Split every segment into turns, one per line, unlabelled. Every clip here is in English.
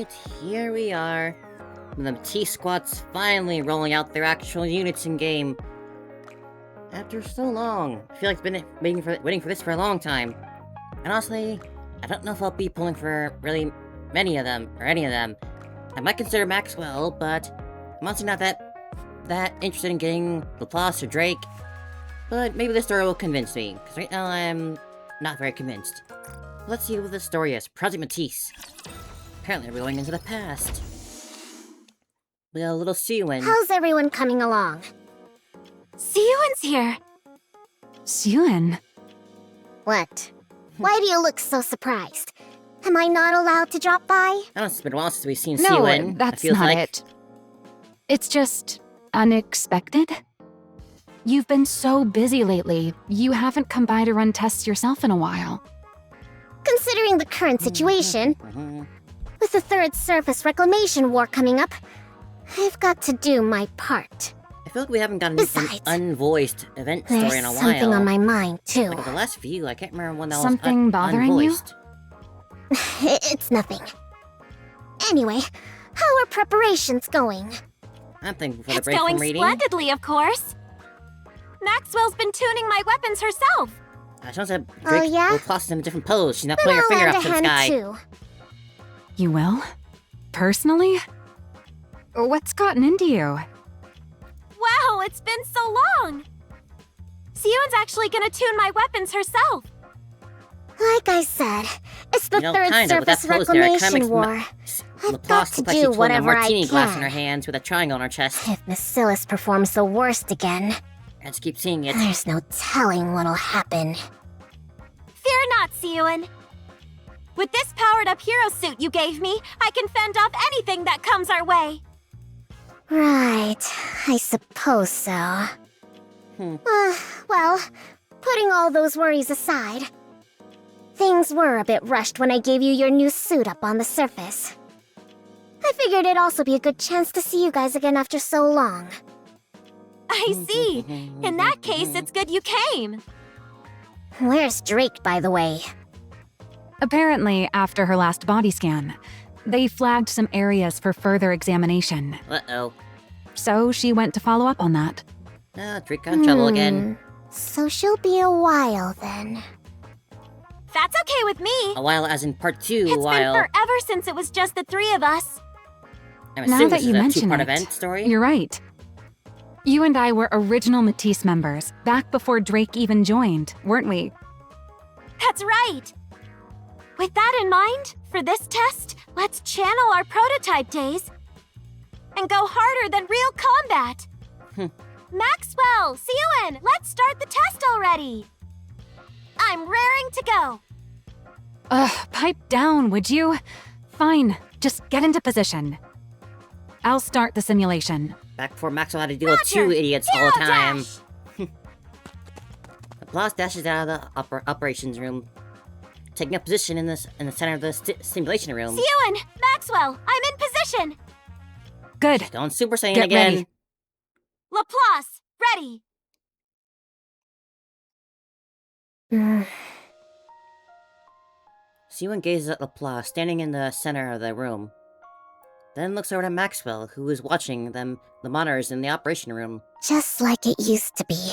Alright, here we are. The T-Squad's finally rolling out their actual units in-game. After so long. I feel like I've been waiting for this for a long time. And honestly, I don't know if I'll be pulling for really many of them, or any of them. I might consider Maxwell, but I'm honestly not that interested in getting Laplace or Drake. But maybe this story will convince me, because right now I'm not very convinced. Let's see what the story is. Project Matisse. Apparently we're going into the past. With a little Syuen.
How's everyone coming along?
Syuen's here! Syuen?
What? Why do you look so surprised? Am I not allowed to drop by?
I know it's been a while since we've seen
No,
Syuen.
that's
feels
not
like...
it. It's just... unexpected? You've been so busy lately, you haven't come by to run tests yourself in a while.
Considering the current situation, with the Third Surface Reclamation War coming up, I've got to do my part.
I feel like we haven't gotten
Besides,
an unvoiced event story
There's
in a while.
something on my mind, too.
Like the last few, I can't remember when that
Something
was
bothering you?
unvoiced.
It's nothing. Anyway, how are preparations going?
I'm thankful for the
It's
break
going
from reading.
splendidly, of course. Maxwell's been tuning my weapons herself.
She wants to Drake
yeah?
will toss in a different pose. She's not
Then
putting her
I'll
finger
lend
up
a
to the
hand,
sky.
too.
You will? Personally? What's gotten into you?
Wow, it's been so long. Syuen's actually gonna tune my weapons herself.
Like I said, it's the
You know,
Third
kinda, with that
Surface
pose there, it kinda
Reclamation
makes
War. I've
Laplace
got to
looks like she's
do
holding a
whatever I
martini glass in her
can.
hands with a triangle on her chest.
If Missilis performs the worst again,
I just keep seeing it.
there's no telling what'll happen.
Fear not, Syuen. With this powered-up hero suit you gave me, I can fend off anything that comes our way.
Right, I suppose so.
Hmm.
Well, putting all those worries aside, things were a bit rushed when I gave you your new suit up on the surface. I figured it'd also be a good chance to see you guys again after so long.
I see. In that case, it's good you came.
Where's Drake, by the way?
Apparently, after her last body scan, they flagged some areas for further examination.
Uh-oh.
So she went to follow up on that.
Drake got in trouble again.
So she'll be a while then.
That's okay with me.
A while as in part 2,
It's
a while.
been forever since it was just the three of us.
I'm
Now
assuming
that
this
you
is a
mention
two-part
it,
event story?
you're right. You and I were original Matisse members, back before Drake even joined, weren't we?
That's right. With that in mind, for this test, let's channel our prototype days and go harder than real combat. Maxwell, Syuen, let's start the test already. I'm raring to go.
Pipe down, would you? Fine, just get into position. I'll start the simulation.
Back before Maxwell had to deal with
Roger.
2 idiots all the
Hero
time.
dash.
Laplace dashes out of the operations room, taking up position in the center of the simulation room.
Syuen, Maxwell, I'm in position.
Good.
Going Super Saiyan
Get
again.
ready.
Laplace, ready.
Syuen gazes at Laplace, standing in the center of the room. Then looks over to Maxwell, who is watching the monitors in the operation room.
Just like it used to be.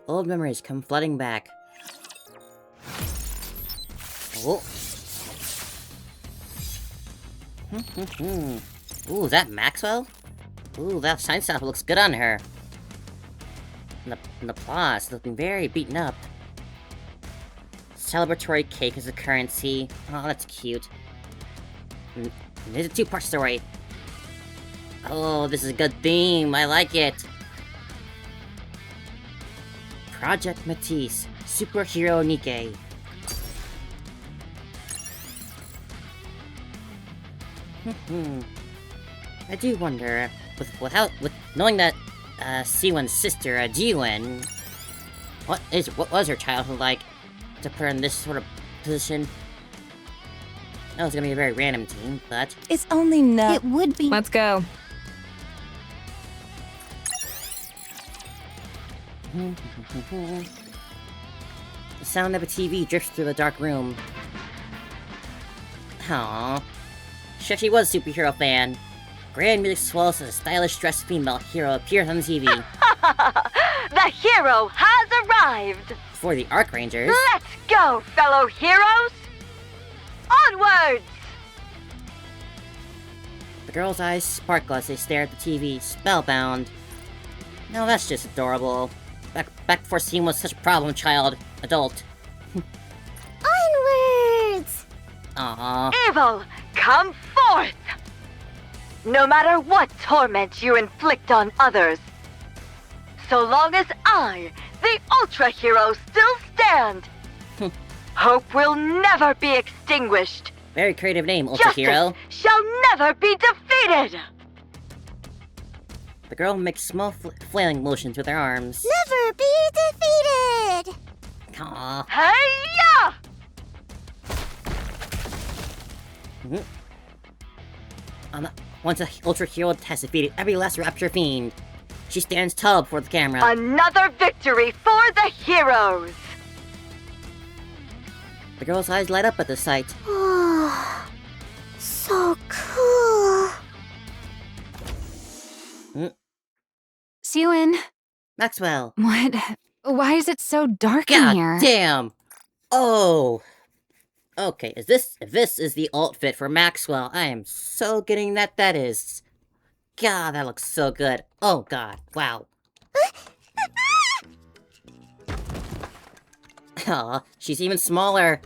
Old memories come flooding back. Oh. Ooh, is that Maxwell? Ooh, that shine stuff looks good on her. And the applause looking very beaten up. Celebratory cake as a currency. Oh, that's cute. And there's a 2-part story. Oh, this is a good theme. I like it. Project Matisse, Superhero Nikke. I do wonder, with knowing that Syuen's sister, Syuen, what was her childhood like to put her in this sort of position? I know it's gonna be a very random team, but
It's only no.
It would be.
Let's go.
the sound of a TV drifts through the dark room. Aww. She actually was a superhero fan. Grand music swells as a stylish dressed female hero appears on the TV.
The hero has arrived!
For the Archrangers.
Let's go, fellow heroes! Onwards!
The girl's eyes sparkle as they stare at the TV, spellbound. No, that's just adorable. Back before Syuen was such a problem child, adult.
Onwards!
Aww.
Evil, come forth! No matter what torment you inflict on others, so long as I, the Ultra Hero, still stand, hope will never be extinguished.
Very creative name, Ultra
Justice
Hero.
shall never be defeated!
The girl makes small flailing motions with her arms.
Never be defeated!
Aww.
Hey-ya!
Once the Ultra Hero has defeated every last Rapture Fiend, she stands tall before the camera.
Another victory for the heroes!
The girl's eyes light up at the sight.
Oh, so cool.
Syuen,
Maxwell.
what? Why is it so dark in
God
here?
damn! Oh! Okay, if this is the outfit for Maxwell, I am so getting that is. God, that looks so good. Oh god, wow. Aw, she's even smaller.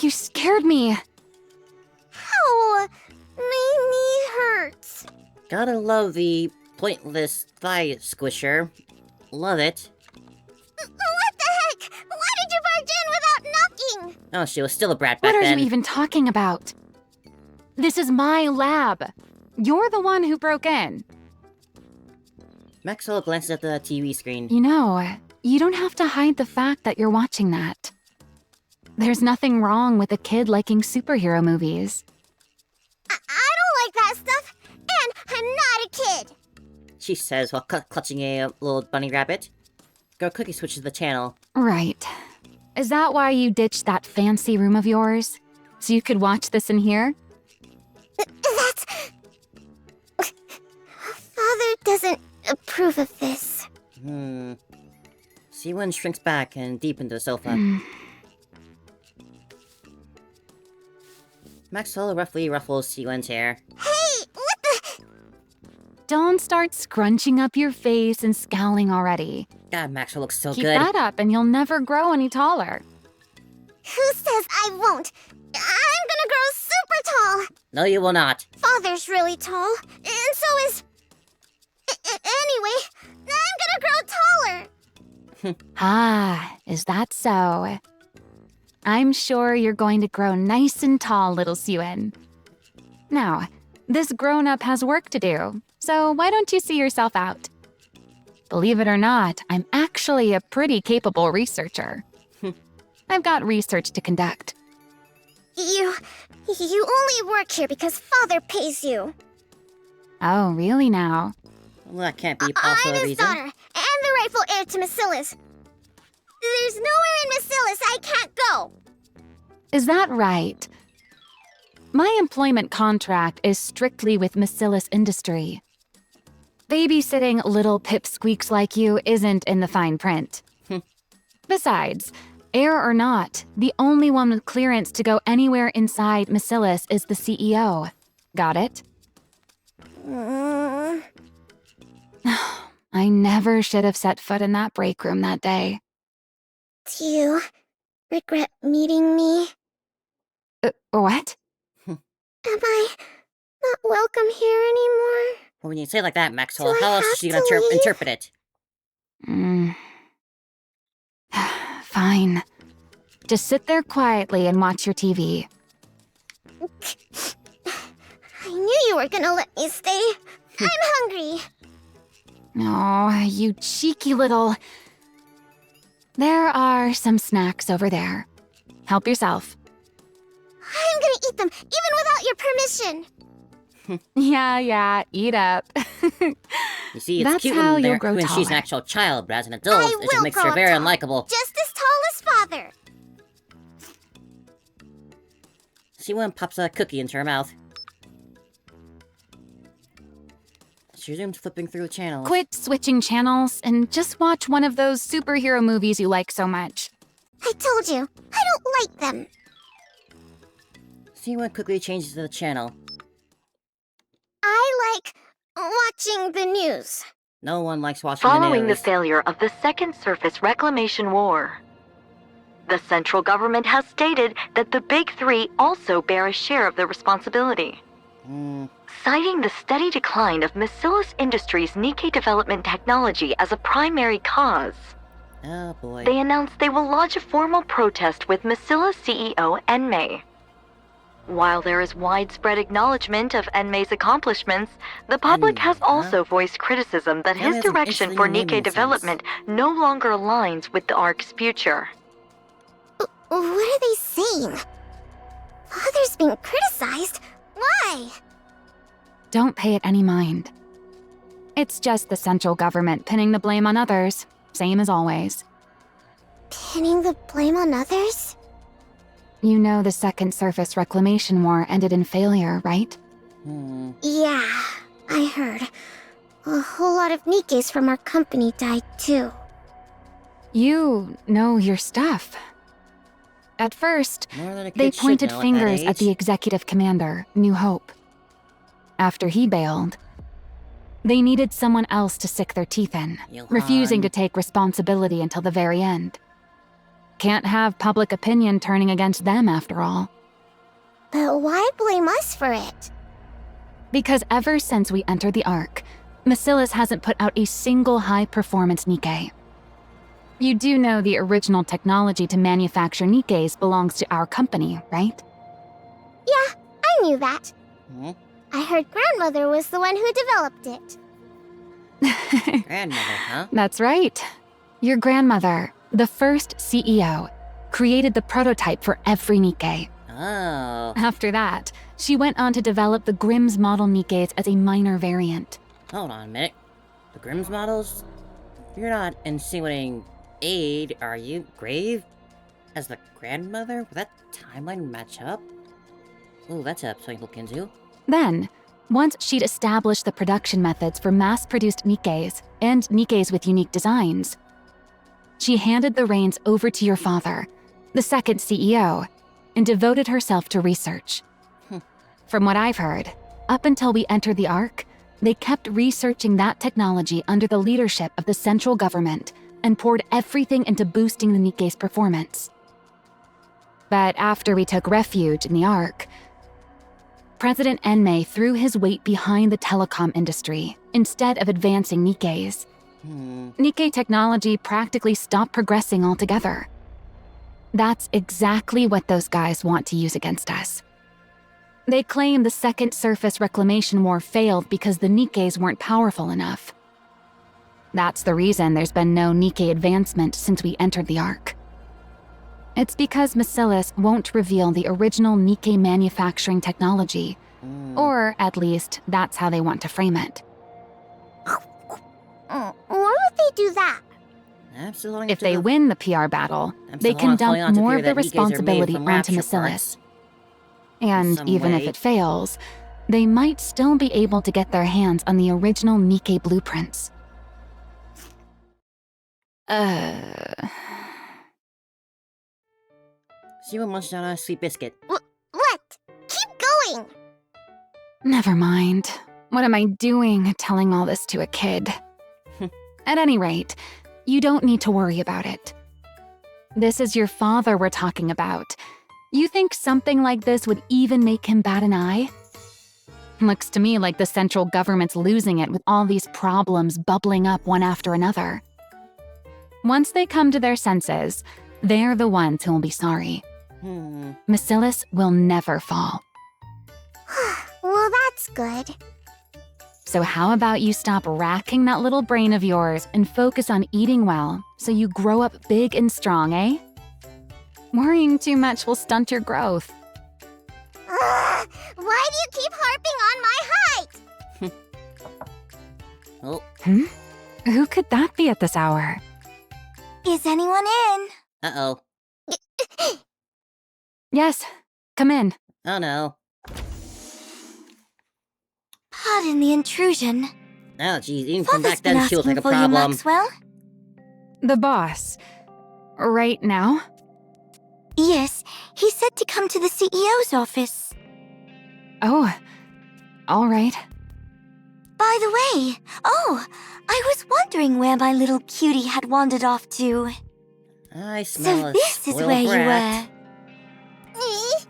You scared me.
Ow! My knee hurts.
Gotta love the pointless thigh squisher. Love it.
What the heck? Why did you barge in without knocking?
Oh, she was still a brat back
What are
then.
you even talking about? This is my lab. You're the one who broke in.
Maxwell glances at the TV screen.
You know, you don't have to hide the fact that you're watching that. There's nothing wrong with a kid liking superhero movies.
I don't like that stuff, and I'm not a kid.
She says while clutching a little bunny rabbit. Girl Cookie switches the channel.
Right. Is that why you ditched that fancy room of yours? So you could watch this in here?
That's... Father doesn't approve of this.
Syuen shrinks back and deep into the sofa. Maxwell roughly ruffles Syuen's hair.
Hey, what the...
Don't start scrunching up your face and scowling already.
God, Maxwell looks so
Keep
good.
that up and you'll never grow any taller.
Who says I won't? I'm gonna grow super tall.
No, you will not.
Father's really tall, and so is... Anyway, I'm gonna grow taller.
Ah, is that so? I'm sure you're going to grow nice and tall, little Syuen. Now, this grown-up has work to do, so why don't you see yourself out? Believe it or not, I'm actually a pretty capable researcher. I've got research to conduct.
You only work here because Father pays you.
Oh, really now?
Well, that can't be also
I'm
a
his
reason.
daughter, and the rightful heir to Missilis. There's nowhere in Missilis I can't go.
Is that right? My employment contract is strictly with Missilis Industry. Babysitting little pipsqueaks like you isn't in the fine print. Besides, heir or not, the only one with clearance to go anywhere inside Missilis is the CEO. Got it? I never should have set foot in that break room that day.
Do you regret meeting me?
What?
Am I not welcome here anymore?
Well, when you say it like that, Maxwell,
Do I
how else
have
is she
to
gonna
leave?
interpret it?
Fine. Just sit there quietly and watch your TV.
I knew you were gonna let me stay. I'm hungry.
Oh, you cheeky little... There are some snacks over there. Help yourself.
I'm gonna eat them, even without your permission.
Yeah, eat up.
You see, it's
That's
cute
how
when,
you'll
they're-
grow
when she's an
taller.
actual child, but as an adult,
I
it just
will
makes
grow
her very
tall,
unlikable.
Just as tall as Father.
Syuen pops a cookie into her mouth. She resumes flipping through the channels.
Quit switching channels and just watch one of those superhero movies you like so much.
I told you, I don't like them.
Syuen quickly changes to the channel.
I like watching the news.
No one likes watching the
Following the
news.
failure of the Second Surface Reclamation War, the central government has stated that the Big Three also bear a share of the responsibility. Citing the steady decline of Missilis Industries' Nikke development technology as a primary cause,
Oh boy.
they announced they will lodge a formal protest with Missilis CEO Enmei. While there is widespread acknowledgement of Enmei's accomplishments, the public has also voiced criticism that
Enmei
his
has an
direction
interesting
for
naming
Nikke
sense.
development no longer aligns with the ARC's future.
What are they saying? Father's being criticized? Why?
Don't pay it any mind. It's just the central government pinning the blame on others, same as always.
Pinning the blame on others?
You know the Second Surface Reclamation War ended in failure, right?
Yeah, I heard. A whole lot of Nikkes from our company died too.
You know your stuff. At first,
More than a kid
they
should
pointed
know at that
fingers at
age.
the executive commander, New Hope. After he bailed, they needed someone else to sink their teeth in,
Johan.
refusing to take responsibility until the very end. Can't have public opinion turning against them, after all.
But why blame us for it?
Because ever since we entered the Ark, Missilis hasn't put out a single high-performance Nikke. You do know the original technology to manufacture Nikkes belongs to our company, right?
Yeah, I knew that.
Hmm?
I heard grandmother was the one who developed it.
Grandmother, huh?
That's right. Your grandmother, the first CEO, created the prototype for every Nikke.
Oh.
After that, she went on to develop the Grimm's model Nikkes as a minor variant.
Hold on a minute. The Grimm's models? You're not insinuating Aid, are you? Grave? As the grandmother? Will that timeline match up? Ooh, that's something to look into.
Then, once she'd established the production methods for mass-produced Nikkes and Nikkes with unique designs, she handed the reins over to your father, the second CEO, and devoted herself to research. From what I've heard, up until we entered the Ark, they kept researching that technology under the leadership of the central government and poured everything into boosting the Nikke's performance. But after we took refuge in the Ark, President Enmei threw his weight behind the telecom industry instead of advancing Nikkes. Nikke technology practically stopped progressing altogether. That's exactly what those guys want to use against us. They claim the Second Surface Reclamation War failed because the Nikkes weren't powerful enough. That's the reason there's been no Nikke advancement since we entered the Ark. It's because Missilis won't reveal the original Nikke manufacturing technology, or at least that's how they want to frame it.
Why would they do that?
If they win the PR battle, they can dump more of the responsibility onto Missilis. And
some
even if
way.
it fails, they might still be able to get their hands on the original Nikke blueprints.
Syuen munched on a sweet biscuit.
What? Keep going!
Never mind. What am I doing telling all this to a kid? At any rate, you don't need to worry about it. This is your father we're talking about. You think something like this would even make him bat an eye? Looks to me like the central government's losing it with all these problems bubbling up one after another. Once they come to their senses, they're the ones who will be sorry. Missilis will never fall.
Well, that's good.
So how about you stop racking that little brain of yours and focus on eating well so you grow up big and strong, eh? Worrying too much will stunt your growth.
Why do you keep harping on my height?
Oh,
Who could that be at this hour?
Is anyone in?
uh-oh.
Yes, come in.
Oh no.
Pardon the intrusion.
Oh geez, even from
Father's
back
been
then she was like
asking
a
for you,
problem.
Maxwell?
The boss. Right now?
Yes, he said to come to the CEO's office.
Oh, all right.
By the way, I was wondering where my little cutie had wandered off to.
I smell
So
a
this is
spoiled
where
brat.
you were.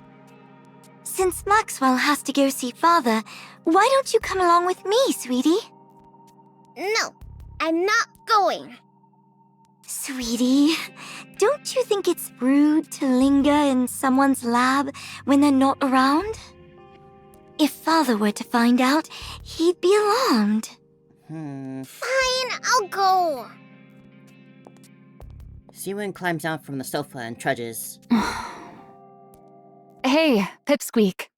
Since Maxwell has to go see Father, why don't you come along with me, sweetie?
No, I'm not going.
Sweetie, don't you think it's rude to linger in someone's lab when they're not around? If Father were to find out, he'd be alarmed.
Fine, I'll go.
Syuen climbs down from the sofa and trudges.
Hey, Pipsqueak.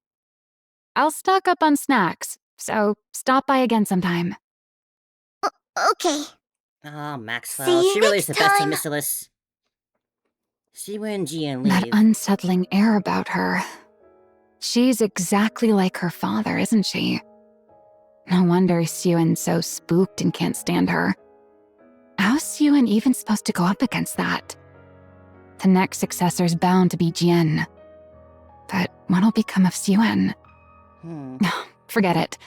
I'll stock up on snacks, so stop by again sometime.
Okay.
Ah, Maxwell,
See you
she really is the
next
best in
time.
Missilis. Syuen and Jian
That
leave.
unsettling air about her. She's exactly like her father, isn't she? No wonder Syuen's so spooked and can't stand her. How's Syuen even supposed to go up against that? The next successor's bound to be Jian. But what'll become of Syuen? Forget it.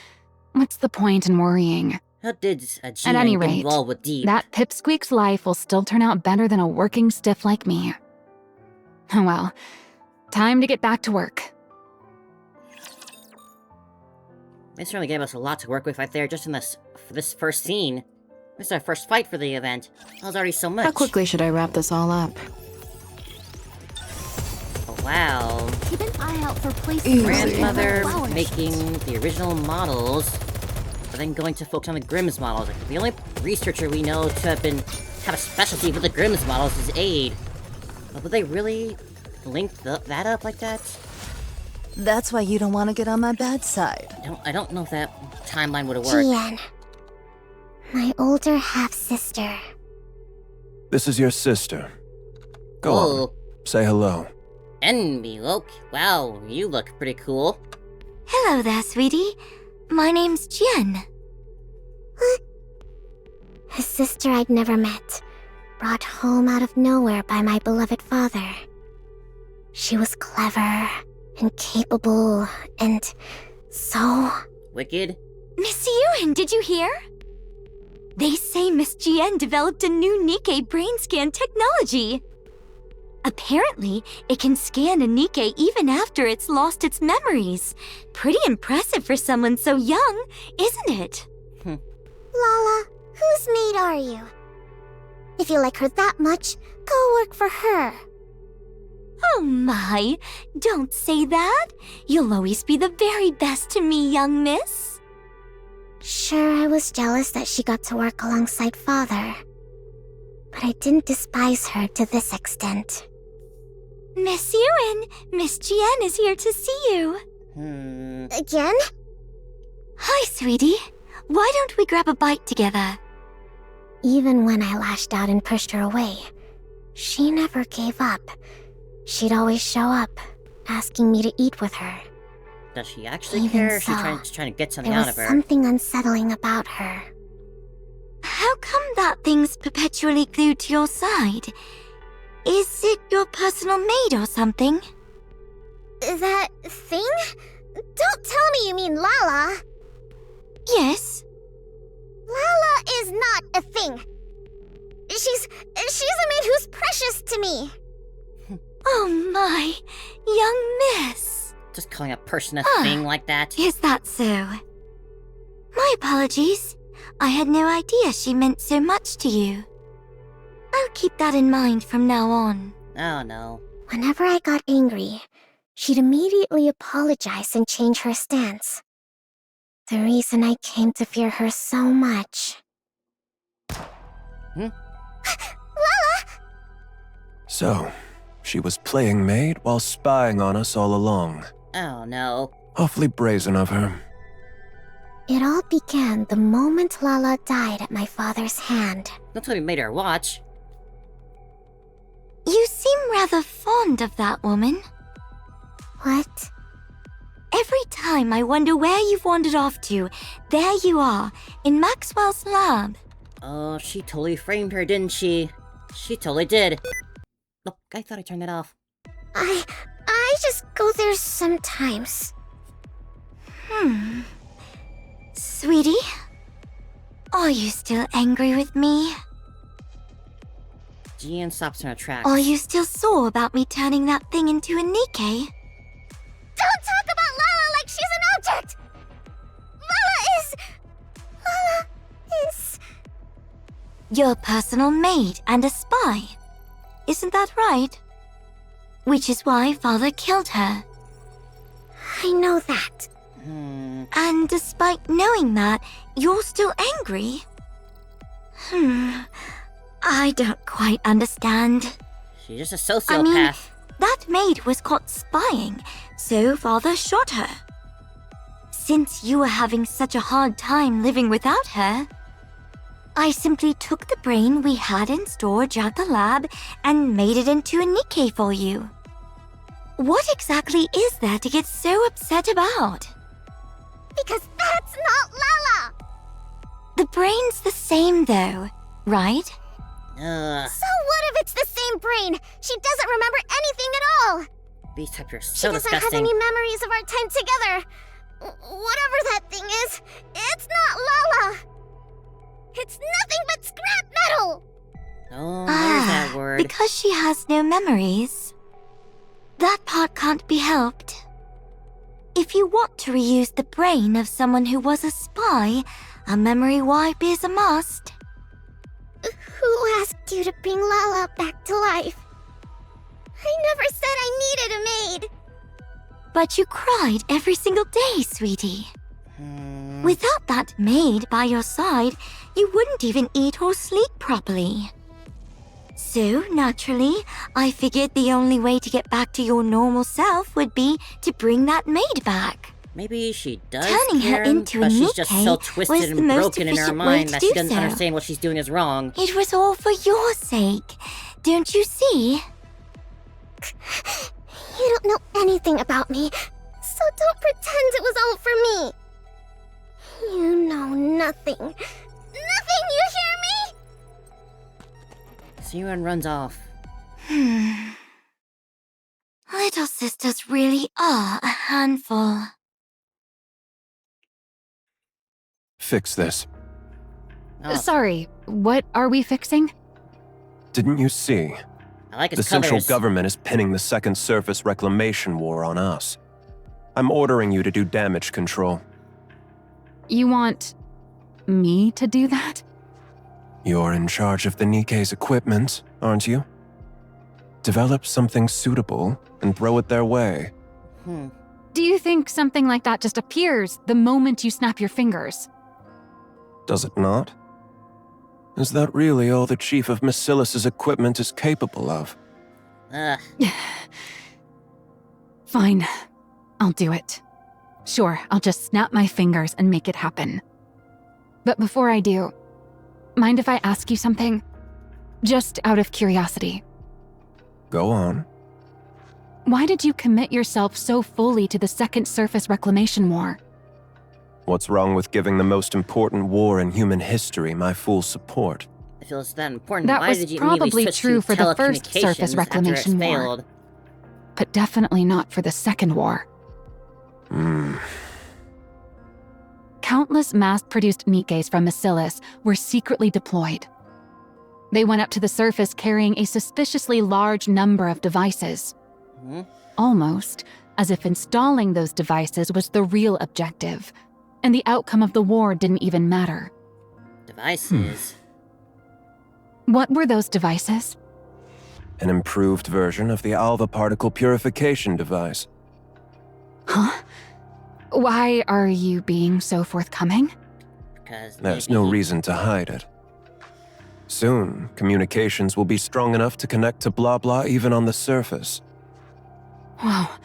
What's the point in worrying?
How did a Jian
At any
get
rate,
involved with Deep?
that Pipsqueak's life will still turn out better than a working stiff like me. Oh well, time to get back to work.
They certainly gave us a lot to work with right there, just in this first scene. This is our first fight for the event. That was already so much.
How quickly should I wrap this all up?
Oh, wow.
Keep an eye out for places
Easy.
where there are
Grandmother
flowers.
making the original models, but then going to focus on the Grimm's models. Like, the only researcher we know to have a specialty with the Grimm's models is Aid. But would they really link that up like that?
That's why you don't want to get on my bad side.
I don't know if that timeline would have worked.
Jian. My older half-sister.
This is your sister. Go on,
Oh,
say hello.
Envy, okay. Wow, you look pretty cool.
Hello there, sweetie. My name's Jen.
A sister I'd never met, brought home out of nowhere by my beloved father. She was clever and capable and so...
Wicked?
Miss Syuen, did you hear? They say Miss Jian developed a new Nikke brain scan technology. Apparently, it can scan a Nikke even after it's lost its memories. Pretty impressive for someone so young, isn't it?
Lala, whose maid are you? If you like her that much, go work for her.
Oh my, don't say that. You'll always be the very best to me, young miss.
Sure, I was jealous that she got to work alongside father. But I didn't despise her to this extent.
Miss Syuen, Miss Jian is here to see you.
Again?
Hi, sweetie. Why don't we grab a bite together?
Even when I lashed out and pushed her away, she never gave up. She'd always show up, asking me to eat with her.
Does she actually
Even
care? Or is she
so,
trying to get something
There
out
was
of her?
something unsettling about her.
How come that thing's perpetually glued to your side? Is it your personal maid or something?
That thing? Don't tell me you mean Lala.
Yes.
Lala is not a thing. She's a maid who's precious to me.
Oh my, young miss.
Just calling a person a
Huh.
thing like that?
Is that so? My apologies. I had no idea she meant so much to you. I'll keep that in mind from now on.
Oh no.
Whenever I got angry, she'd immediately apologize and change her stance. The reason I came to fear her so much.
So, she was playing maid while spying on us all along.
Oh no.
Awfully brazen of her.
It all began the moment Lala died at my father's hand.
Don't tell me you made her watch.
You seem rather fond of that woman.
What?
Every time I wonder where you've wandered off to, there you are, in Maxwell's lab.
Oh, she totally framed her, didn't she? She totally did. Oh, I thought I turned it off.
I just go there sometimes.
Sweetie, are you still angry with me?
Jian stops in her tracks.
Are you still sore about me turning that thing into a Nikke?
Don't talk about Lala like she's an object! Lala is...
Your personal maid and a spy. Isn't that right? Which is why Father killed her.
I know that.
And despite knowing that, you're still angry? I don't quite understand.
She's just a sociopath.
I mean, that maid was caught spying, so Father shot her. Since you were having such a hard time living without her, I simply took the brain we had in storage at the lab and made it into a Nikke for you. What exactly is there to get so upset about?
Because that's not Lala!
The brain's the same though, right?
So what if it's the same brain? She doesn't remember anything at all!
These types are
She
so
doesn't
disgusting.
have any memories of our time together. Whatever that thing is, it's not Lala! It's nothing but scrap metal!
Oh, there's that word.
Because she has no memories. That part can't be helped. If you want to reuse the brain of someone who was a spy, a memory wipe is a must.
Who asked you to bring Lala back to life? I never said I needed a maid.
But you cried every single day, sweetie. Without that maid by your side, you wouldn't even eat or sleep properly. So, naturally, I figured the only way to get back to your normal self would be to bring that maid back.
Maybe she does
Turning her
care,
into a
but she's just so
Nikke
twisted
was
and
the most
broken in her
efficient way
mind
to
that
do
she doesn't
so.
understand what she's doing is wrong.
It was all for your sake. Don't you see?
You don't know anything about me, so don't pretend it was all for me. You know nothing. Nothing, you hear me?
Syuen runs off.
Little sisters really are a handful.
Fix this.
Oh,
Sorry, what are we fixing?
Didn't you see?
I like
The
his
central
colors.
government is pinning the Second Surface Reclamation War on us. I'm ordering you to do damage control.
You want me to do that?
You're in charge of the Nikke's equipment, aren't you? Develop something suitable and throw it their way.
Do you think something like that just appears the moment you snap your fingers?
Does it not? Is that really all the Chief of Missilis' equipment is capable of?
Ugh.
Fine, I'll do it. Sure, I'll just snap my fingers and make it happen. But before I do, mind if I ask you something? Just out of curiosity.
Go on.
Why did you commit yourself so fully to the Second Surface Reclamation War?
What's wrong with giving the most important war in human history my full support?
I feel it's that important.
That
Why
was
did you
probably
immediately switch
true
to
for the first
telecommunications
surface
after it
reclamation war.
failed?
But definitely not for the Second War. Countless mass-produced Nikkes from Missilis were secretly deployed. They went up to the surface carrying a suspiciously large number of devices. Almost as if installing those devices was the real objective, and the outcome of the war didn't even matter.
Devices.
What were those devices?
An improved version of the Alva particle purification device.
Huh? Why are you being so forthcoming?
Because
There's
maybe
no
he-
reason to hide it. Soon, communications will be strong enough to connect to blah blah even on the surface.
Wow,
God,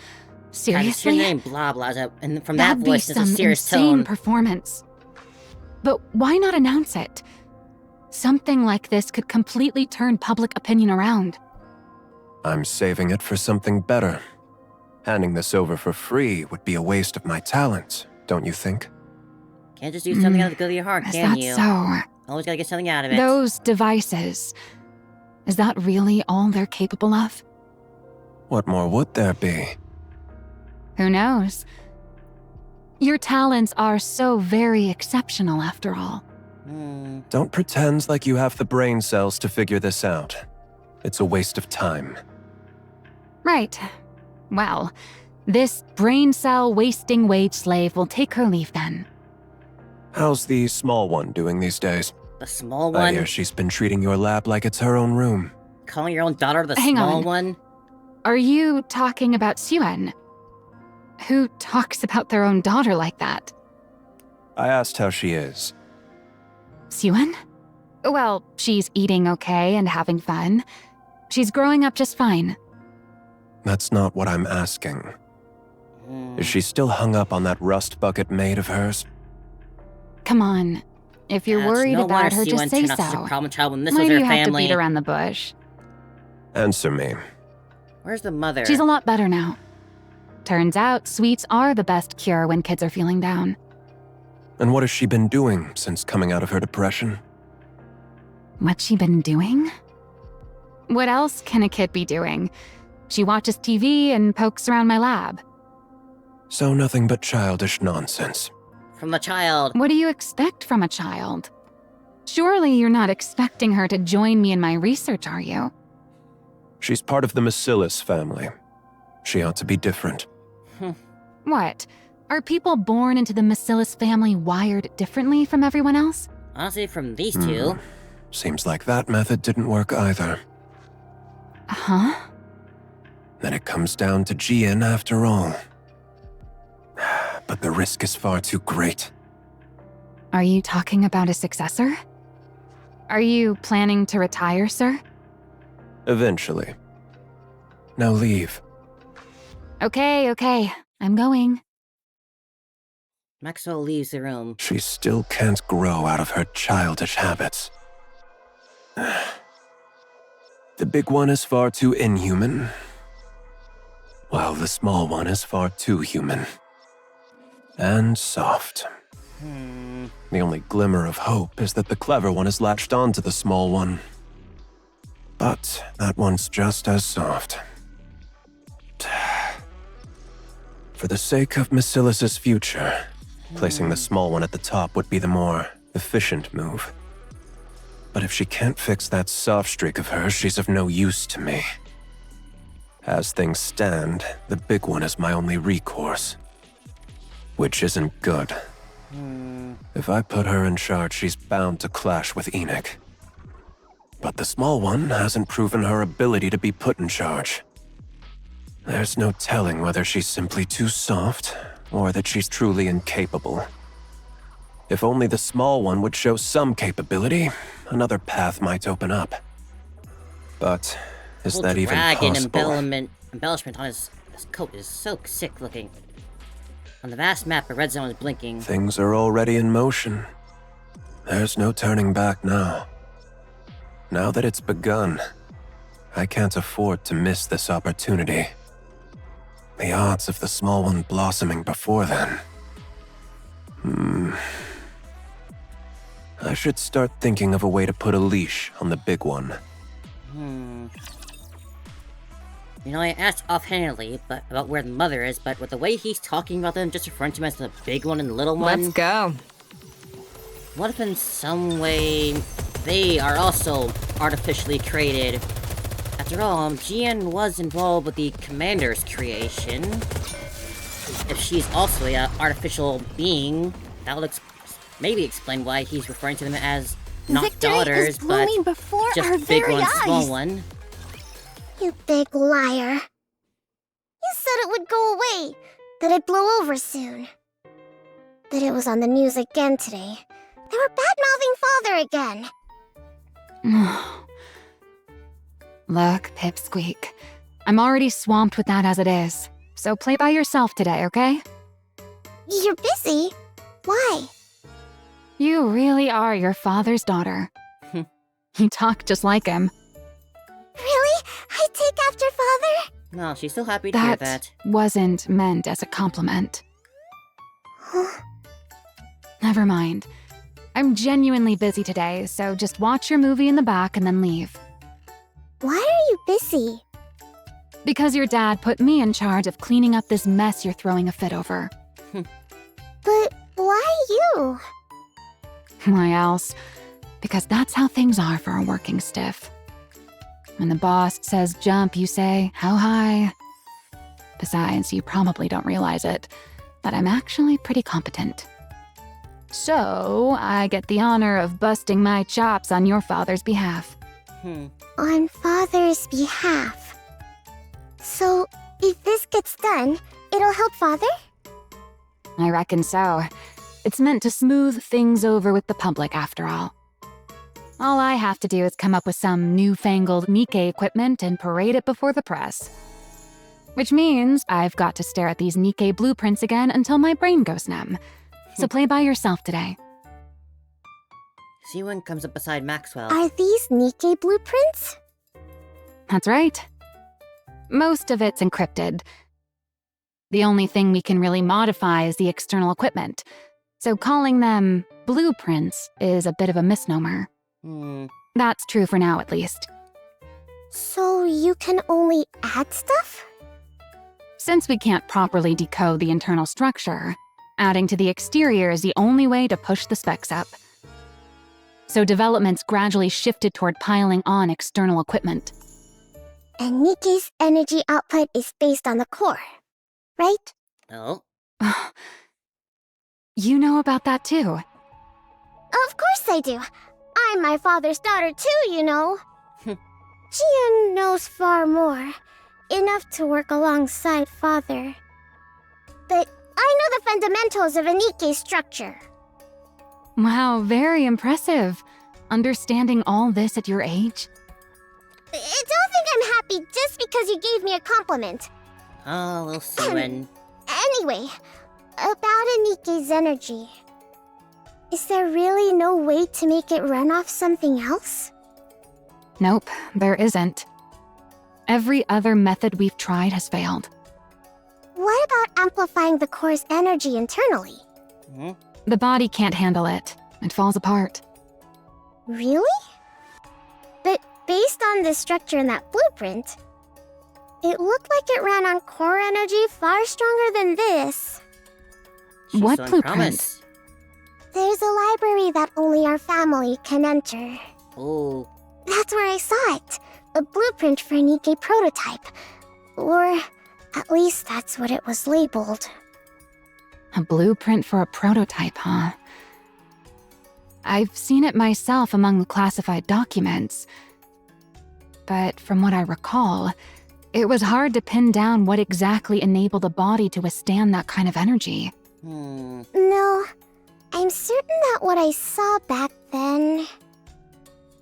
it's
seriously?
your name, blah blah, and from that
That'd be
voice, there's a
some
serious
insane
tone.
performance. But why not announce it? Something like this could completely turn public opinion around.
I'm saving it for something better. Handing this over for free would be a waste of my talent, don't you think?
Can't just do something out of the good of your heart,
Is
can
that
you?
so?
Always gotta get something out of it.
Those devices. Is that really all they're capable of?
What more would there be?
Who knows? Your talents are so very exceptional after all.
Don't pretend like you have the brain cells to figure this out. It's a waste of time.
Right. Well, this brain cell wasting wage slave will take her leave then.
How's the small one doing these days?
The small
I
one?
hear she's been treating your lab like it's her own room.
Calling your own daughter the
Hang
small
on.
one?
Are you talking about Syuen? Who talks about their own daughter like that?
I asked how she is.
Syuen? Well, she's eating okay and having fun. She's growing up just fine.
That's not what I'm asking. Is she still hung up on that rust bucket maid of hers?
Come on. If you're worried about her, just say
Such a
so.
problem child when this
Why
was
do
her
you have to
family.
beat around the bush?
Answer me.
Where's the mother?
She's a lot better now. Turns out sweets are the best cure when kids are feeling down.
And what has she been doing since coming out of her depression?
What's she been doing? What else can a kid be doing? She watches TV and pokes around my lab.
So nothing but childish nonsense.
From the child.
What do you expect from a child? Surely you're not expecting her to join me in my research, are you?
She's part of the Missilis family. She ought to be different.
What? Are people born into the Missilis family wired differently from everyone else?
Honestly, from these two.
Seems like that method didn't work either.
Huh?
Then it comes down to Jian after all. But the risk is far too great.
Are you talking about a successor? Are you planning to retire, sir?
Eventually. Now leave.
Okay. I'm going.
Maxwell leaves the room.
She still can't grow out of her childish habits. The big one is far too inhuman, while the small one is far too human. And soft. The only glimmer of hope is that the clever one has latched onto the small one. But that one's just as soft. For the sake of Missilis' future, placing the small one at the top would be the more efficient move. But if she can't fix that soft streak of hers, she's of no use to me. As things stand, the big one is my only recourse. Which isn't good. If I put her in charge, she's bound to clash with Enoch. But the small one hasn't proven her ability to be put in charge. There's no telling whether she's simply too soft, or that she's truly incapable. If only the small one would show some capability, another path might open up. But is that even
dragon
possible?
embellishment on his coat is so sick looking. On the vast map, a red zone is blinking.
Things are already in motion. There's no turning back now. Now that it's begun, I can't afford to miss this opportunity. The odds of the small one blossoming before then. I should start thinking of a way to put a leash on the big one.
You know, I asked offhandedly about where the mother is, but with the way he's talking about them, just referring to them as the big one and the little one.
Let's go.
What if in some way they are also artificially created? After all, Jian was involved with the commander's creation. If she's also an artificial being, that would maybe explain why he's referring to them as not
Victory
daughters,
is
but
blooming before
just
our
big
very
one, small
eyes.
one.
You big liar. You said it would go away, that it'd blow over soon. That it was on the news again today. They were bad-mouthing Father again.
Look, Pipsqueak. I'm already swamped with that as it is. So play by yourself today, okay?
You're busy. Why?
You really are your father's daughter. You talk just like him.
Really? I take after Father?
No, she's still happy to hear
That
that.
wasn't meant as a compliment. Never mind. I'm genuinely busy today, so just watch your movie in the back and then leave.
Why are you busy?
Because your dad put me in charge of cleaning up this mess you're throwing a fit over.
But why you?
Why else? Because that's how things are for a working stiff. When the boss says jump, you say, how high? Besides, you probably don't realize it, but I'm actually pretty competent. So, I get the honor of busting my chops on your father's behalf.
On Father's behalf. So, if this gets done, it'll help Father?
I reckon so. It's meant to smooth things over with the public, after all. All I have to do is come up with some newfangled Nikke equipment and parade it before the press. Which means I've got to stare at these Nikke blueprints again until my brain goes numb. So play by yourself today.
Syuen comes up beside Maxwell.
Are these Nikke blueprints?
That's right. Most of it's encrypted. The only thing we can really modify is the external equipment. So calling them blueprints is a bit of a misnomer. That's true for now, at least.
So you can only add stuff?
Since we can't properly decode the internal structure, adding to the exterior is the only way to push the specs up. So development's gradually shifted toward piling on external equipment.
And Nikke's energy output is based on the core, right?
Oh?
You know about that too.
Of course I do. I'm my father's daughter too, you know. Syuen knows far more. Enough to work alongside Father. But I know the fundamentals of a Nikke structure.
Wow, very impressive. Understanding all this at your age?
Don't think I'm happy just because you gave me a compliment.
Oh, little Syuen.
Anyway, about a Nikke's energy. Is there really no way to make it run off something else?
Nope, there isn't. Every other method we've tried has failed.
What about amplifying the core's energy internally?
The body can't handle it. It falls apart.
Really? But based on the structure in that blueprint, it looked like it ran on core energy far stronger than this.
She's
What
showing
blueprint?
promise.
There's a library that only our family can enter.
Oh.
That's where I saw it. A blueprint for a Nikke prototype. Or at least that's what it was labeled.
A blueprint for a prototype, huh? I've seen it myself among the classified documents. But from what I recall, it was hard to pin down what exactly enabled a body to withstand that kind of energy.
No, I'm certain that what I saw back then...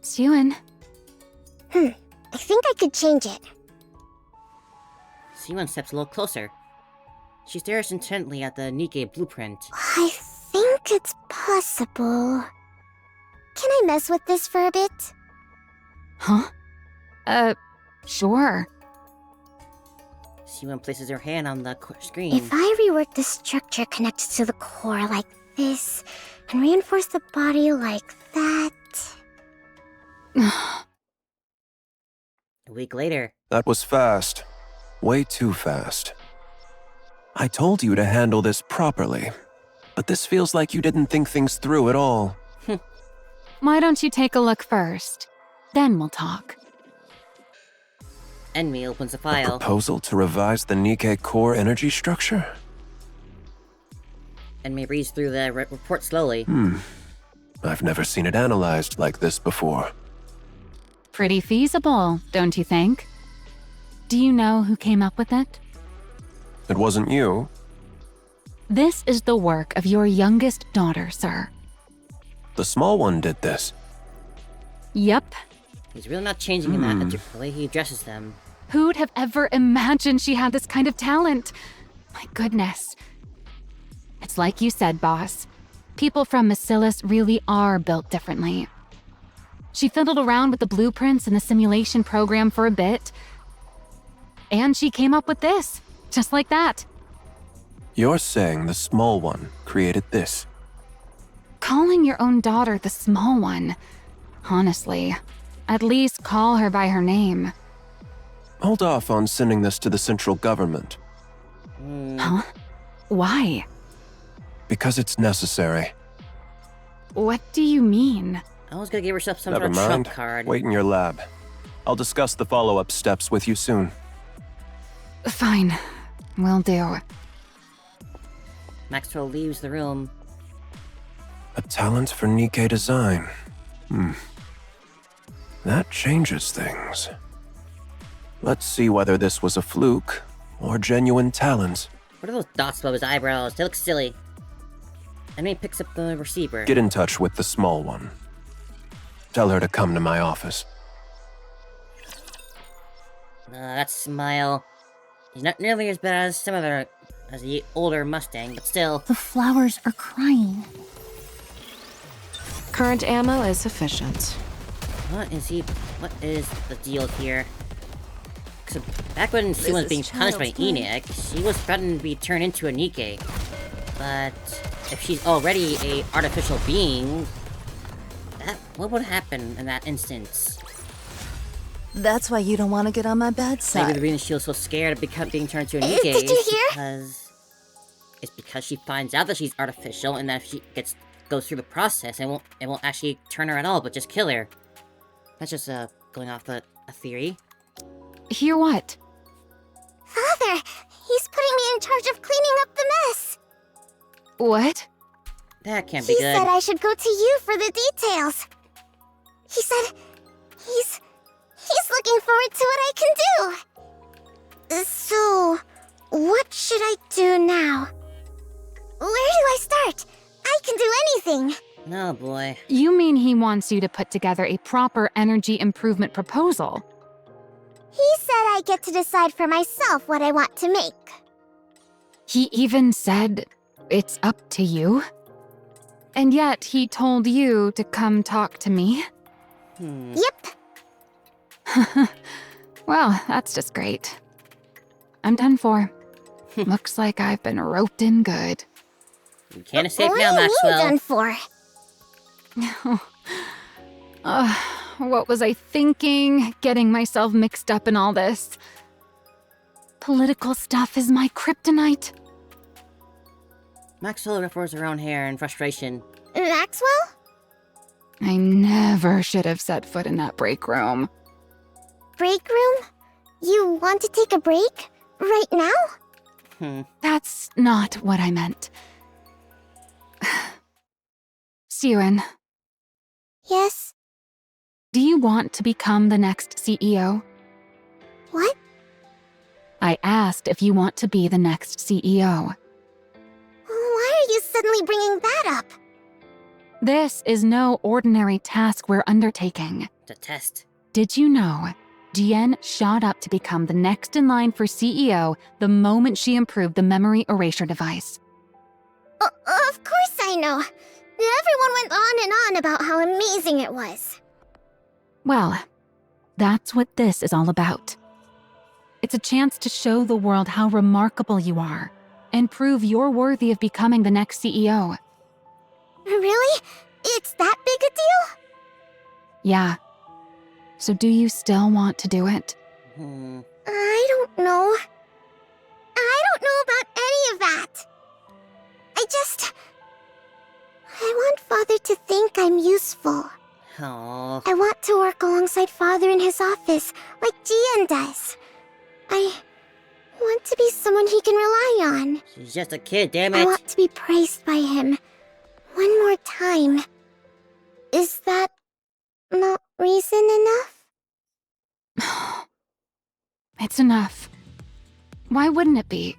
Syuen,
I think I could change it.
Syuen steps a little closer. She stares intently at the Nikke blueprint.
I think it's possible. Can I mess with this for a bit?
huh? Sure.
Syuen places her hand on the screen.
If I rework the structure connected to the core like this, and reinforce the body like that...
A week later.
That was fast. Way too fast. I told you to handle this properly, but this feels like you didn't think things through at all.
Why don't you take a look first? Then we'll talk.
Enmi opens a
A
file.
proposal to revise the Nikke core energy structure?
Enmi reads through the report slowly.
I've never seen it analyzed like this before.
Pretty feasible, don't you think? Do you know who came up with it?
It wasn't you?
This is the work of your youngest daughter, sir.
The small one did this.
Yep.
He's really not changing in that the way he addresses them.
Who'd have ever imagined she had this kind of talent? My goodness. It's like you said, boss. People from Missilis really are built differently. She fiddled around with the blueprints and the simulation program for a bit. And she came up with this, just like that.
You're saying the small one created this?
Calling your own daughter the small one. Honestly, at least call her by her name.
Hold off on sending this to the central government.
Huh? Why?
Because it's necessary.
What do you mean?
I was gonna give herself some
Never
sort of
mind.
trump card.
Wait in your lab. I'll discuss the follow-up steps with you soon.
Fine, will do.
Maxwell leaves the room.
A talent for Nikke design. That changes things. Let's see whether this was a fluke or genuine talent.
What are those dots above his eyebrows? They look silly. And he picks up the receiver.
Get in touch with the small one. Tell her to come to my office.
That smile. He's not nearly as bad as as the older Mustang, but still.
The flowers are crying.
Current ammo is sufficient.
What is the deal here? So back when Syuen was being punished by Nikke, she was threatened to be turned into a Nikke. But if she's already a artificial being, what would happen in that instance?
That's why you don't want to get on my bad
Maybe
side.
the reason she was so scared of being turned into a Nikke
Did you hear?
is because she finds out that she's artificial, and that if she goes through the process, it won't actually turn her at all, but just kill her. That's just going off a theory.
Hear what?
Father, he's putting me in charge of cleaning up the mess.
What?
That can't be
He
good.
said I should go to you for the details. He said he's looking forward to what I can do. So, what should I do now? Where do I start? I can do anything.
No, boy.
You mean he wants you to put together a proper energy improvement proposal?
He said I get to decide for myself what I want to make.
He even said it's up to you? And yet he told you to come talk to me?
Yep.
Well, that's just great. I'm done for. Looks like I've been roped in good.
You can't escape
What
now,
do you mean
Maxwell.
done for?
What was I thinking? Getting myself mixed up in all this. Political stuff is my kryptonite.
Maxwell ruffles her own hair in frustration.
Maxwell?
I never should have set foot in that break room.
Break room? You want to take a break? Right now?
That's not what I meant. Syuen,
Yes.
do you want to become the next CEO?
What?
I asked if you want to be the next CEO.
Why are you suddenly bringing that up?
This is no ordinary task we're undertaking.
It's a test.
Did you know Jian shot up to become the next in line for CEO the moment she improved the memory erasure device?
Of course I know. Everyone went on and on about how amazing it was.
Well, that's what this is all about. It's a chance to show the world how remarkable you are and prove you're worthy of becoming the next CEO.
Really? It's that big a deal?
Yeah. So do you still want to do it?
I don't know. I don't know about any of that. I want Father to think I'm useful.
Oh,
I want to work alongside Father in his office, like Jian does. I want to be someone he can rely on.
she's just a kid, damn
I
it.
want to be praised by him. One more time. Is that not reason enough?
It's enough. Why wouldn't it be?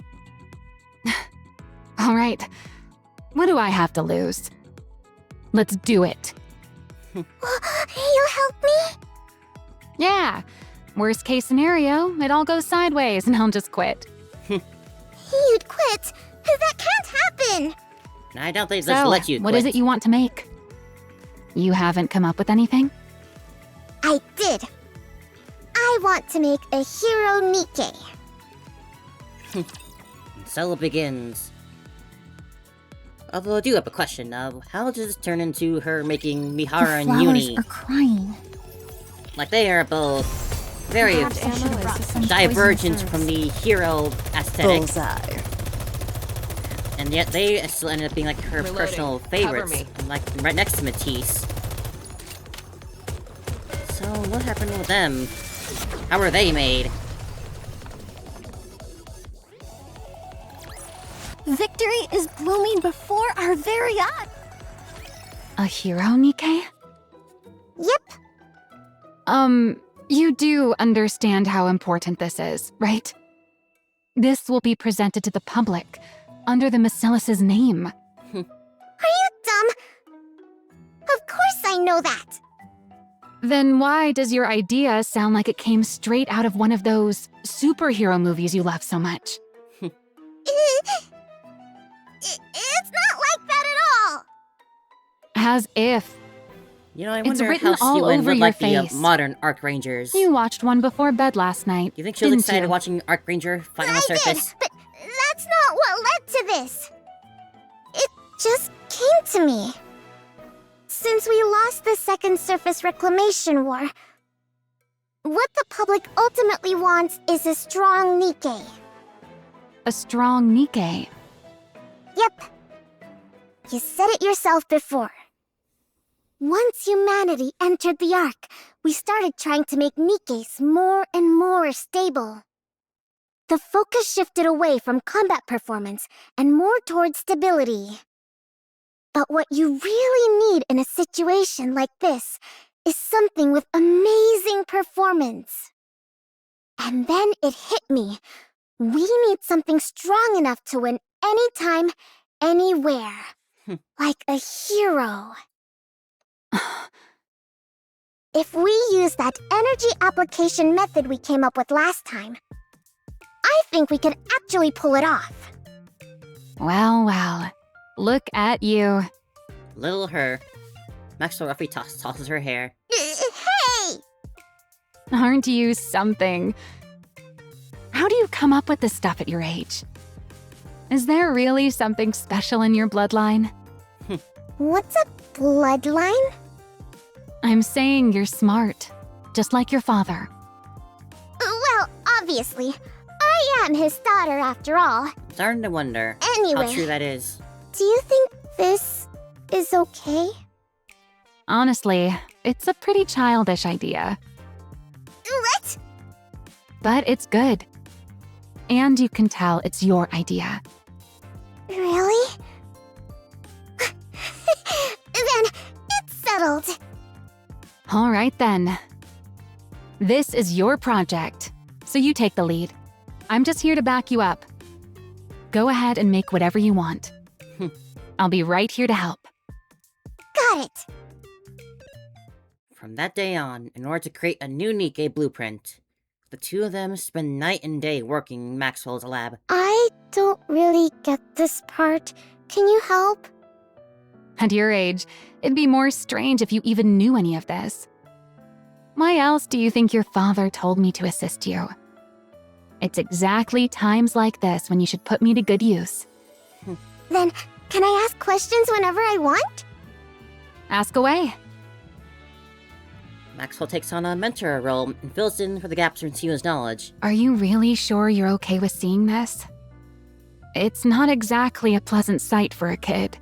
All right. What do I have to lose? Let's do it.
You'll help me?
Yeah. Worst case scenario, it all goes sideways and I'll just quit.
You'd quit? That can't happen!
I don't think they'll
So,
let you
what is
quit.
it you want to make? You haven't come up with anything?
I did. I want to make a hero Nikke.
So it begins. Although I do have a question now. How does this turn into her making Mihara
The
and
flowers
Uni?
are crying.
Like, they are both very divergent from the hero aesthetic.
Bullseye.
And yet they still ended up being like her personal favorites. Like, right next to Matisse. So, what happened with them? How were they made?
Victory is blooming before our very eyes.
A hero, Nikke?
Yep.
You do understand how important this is, right? This will be presented to the public, under the Missilis' name.
Are you dumb? Of course I know that.
Then why does your idea sound like it came straight out of one of those superhero movies you love so much?
It's not like that at all.
As if.
You know, I
It's
wonder
written
how
all
Syuen
over
would
your
like the
face.
modern Archrangers.
You watched one before bed last night.
You think she was
didn't
excited
you?
watching Archranger fight on the
I did,
surface?
but that's not what led to this. It just came to me. Since we lost the Second Surface Reclamation War, what the public ultimately wants is a strong Nikke.
A strong Nikke.
Yep. You said it yourself before. Once humanity entered the Ark, we started trying to make Nikkes more and more stable. The focus shifted away from combat performance and more towards stability. But what you really need in a situation like this is something with amazing performance. And then it hit me. We need something strong enough to win anytime, anywhere. Like a hero. If we use that energy application method we came up with last time, I think we can actually pull it off.
Well, well. Look at you.
Little her. Maxwell roughly tosses her hair.
Hey!
Aren't you something? How do you come up with this stuff at your age? Is there really something special in your bloodline?
What's a bloodline?
I'm saying you're smart, just like your father.
Well, obviously. I am his daughter after all.
Starting to wonder
Anyway.
how true that is.
Do you think this is okay?
Honestly, it's a pretty childish idea,
What?
but it's good. And you can tell it's your idea.
Really? Then it's settled.
All right then. This is your project, so you take the lead. I'm just here to back you up. Go ahead and make whatever you want. I'll be right here to help.
Got it.
From that day on, in order to create a new Nikke blueprint, the two of them spend night and day working in Maxwell's lab.
I don't really get this part. Can you help?
At your age, it'd be more strange if you even knew any of this. Why else do you think your father told me to assist you? It's exactly times like this when you should put me to good use.
Then, can I ask questions whenever I want?
Ask away.
Maxwell takes on a mentor role and fills in for the gaps in Syuen's knowledge.
Are you really sure you're okay with seeing this? It's not exactly a pleasant sight for a kid.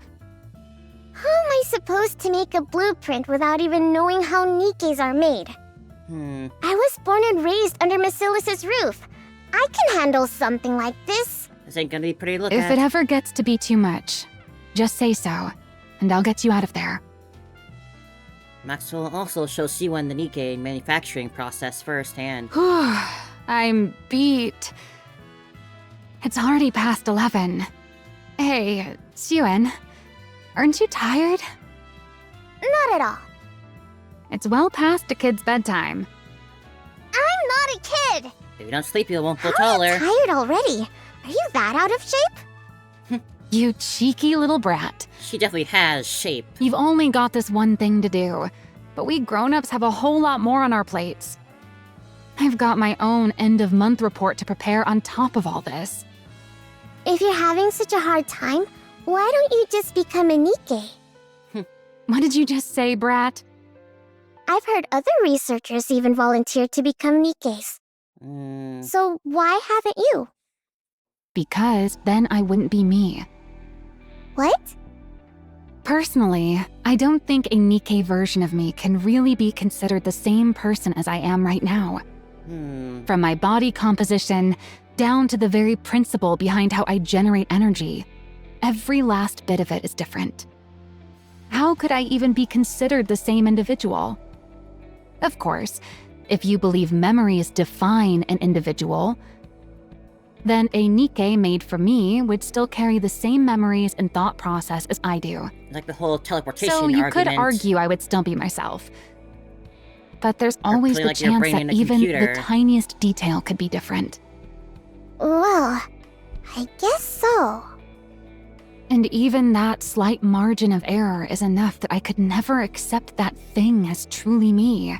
How am I supposed to make a blueprint without even knowing how Nikkes are made? I was born and raised under Missilis' roof. I can handle something like this.
This ain't gonna be pretty to look
If
at.
it ever gets to be too much, just say so, and I'll get you out of there.
Maxwell also shows Syuen the Nikke manufacturing process firsthand.
I'm beat. It's already past 11. Hey, Syuen, aren't you tired?
Not at all.
It's well past a kid's bedtime.
I'm not a kid.
If you don't sleep, you won't feel
How are you
taller.
tired already? Are you that out of shape?
You cheeky little brat.
She definitely has shape.
You've only got this one thing to do, but we grown-ups have a whole lot more on our plates. I've got my own end-of-month report to prepare on top of all this.
If you're having such a hard time, why don't you just become a Nikke?
What did you just say, Brat?
I've heard other researchers even volunteer to become Nikkes. So why haven't you?
Because then I wouldn't be me.
What?
Personally, I don't think a Nikke version of me can really be considered the same person as I am right now. From my body composition, down to the very principle behind how I generate energy. Every last bit of it is different. How could I even be considered the same individual? Of course, if you believe memories define an individual, then a Nikke made for me would still carry the same memories and thought process as I do.
Like the whole teleportation
So you
argument.
could argue I would still be myself. But there's always
putting,
the
like, your
chance
brain
that
in a
even
computer.
the tiniest detail could be different.
Well, I guess so.
And even that slight margin of error is enough that I could never accept that thing as truly me.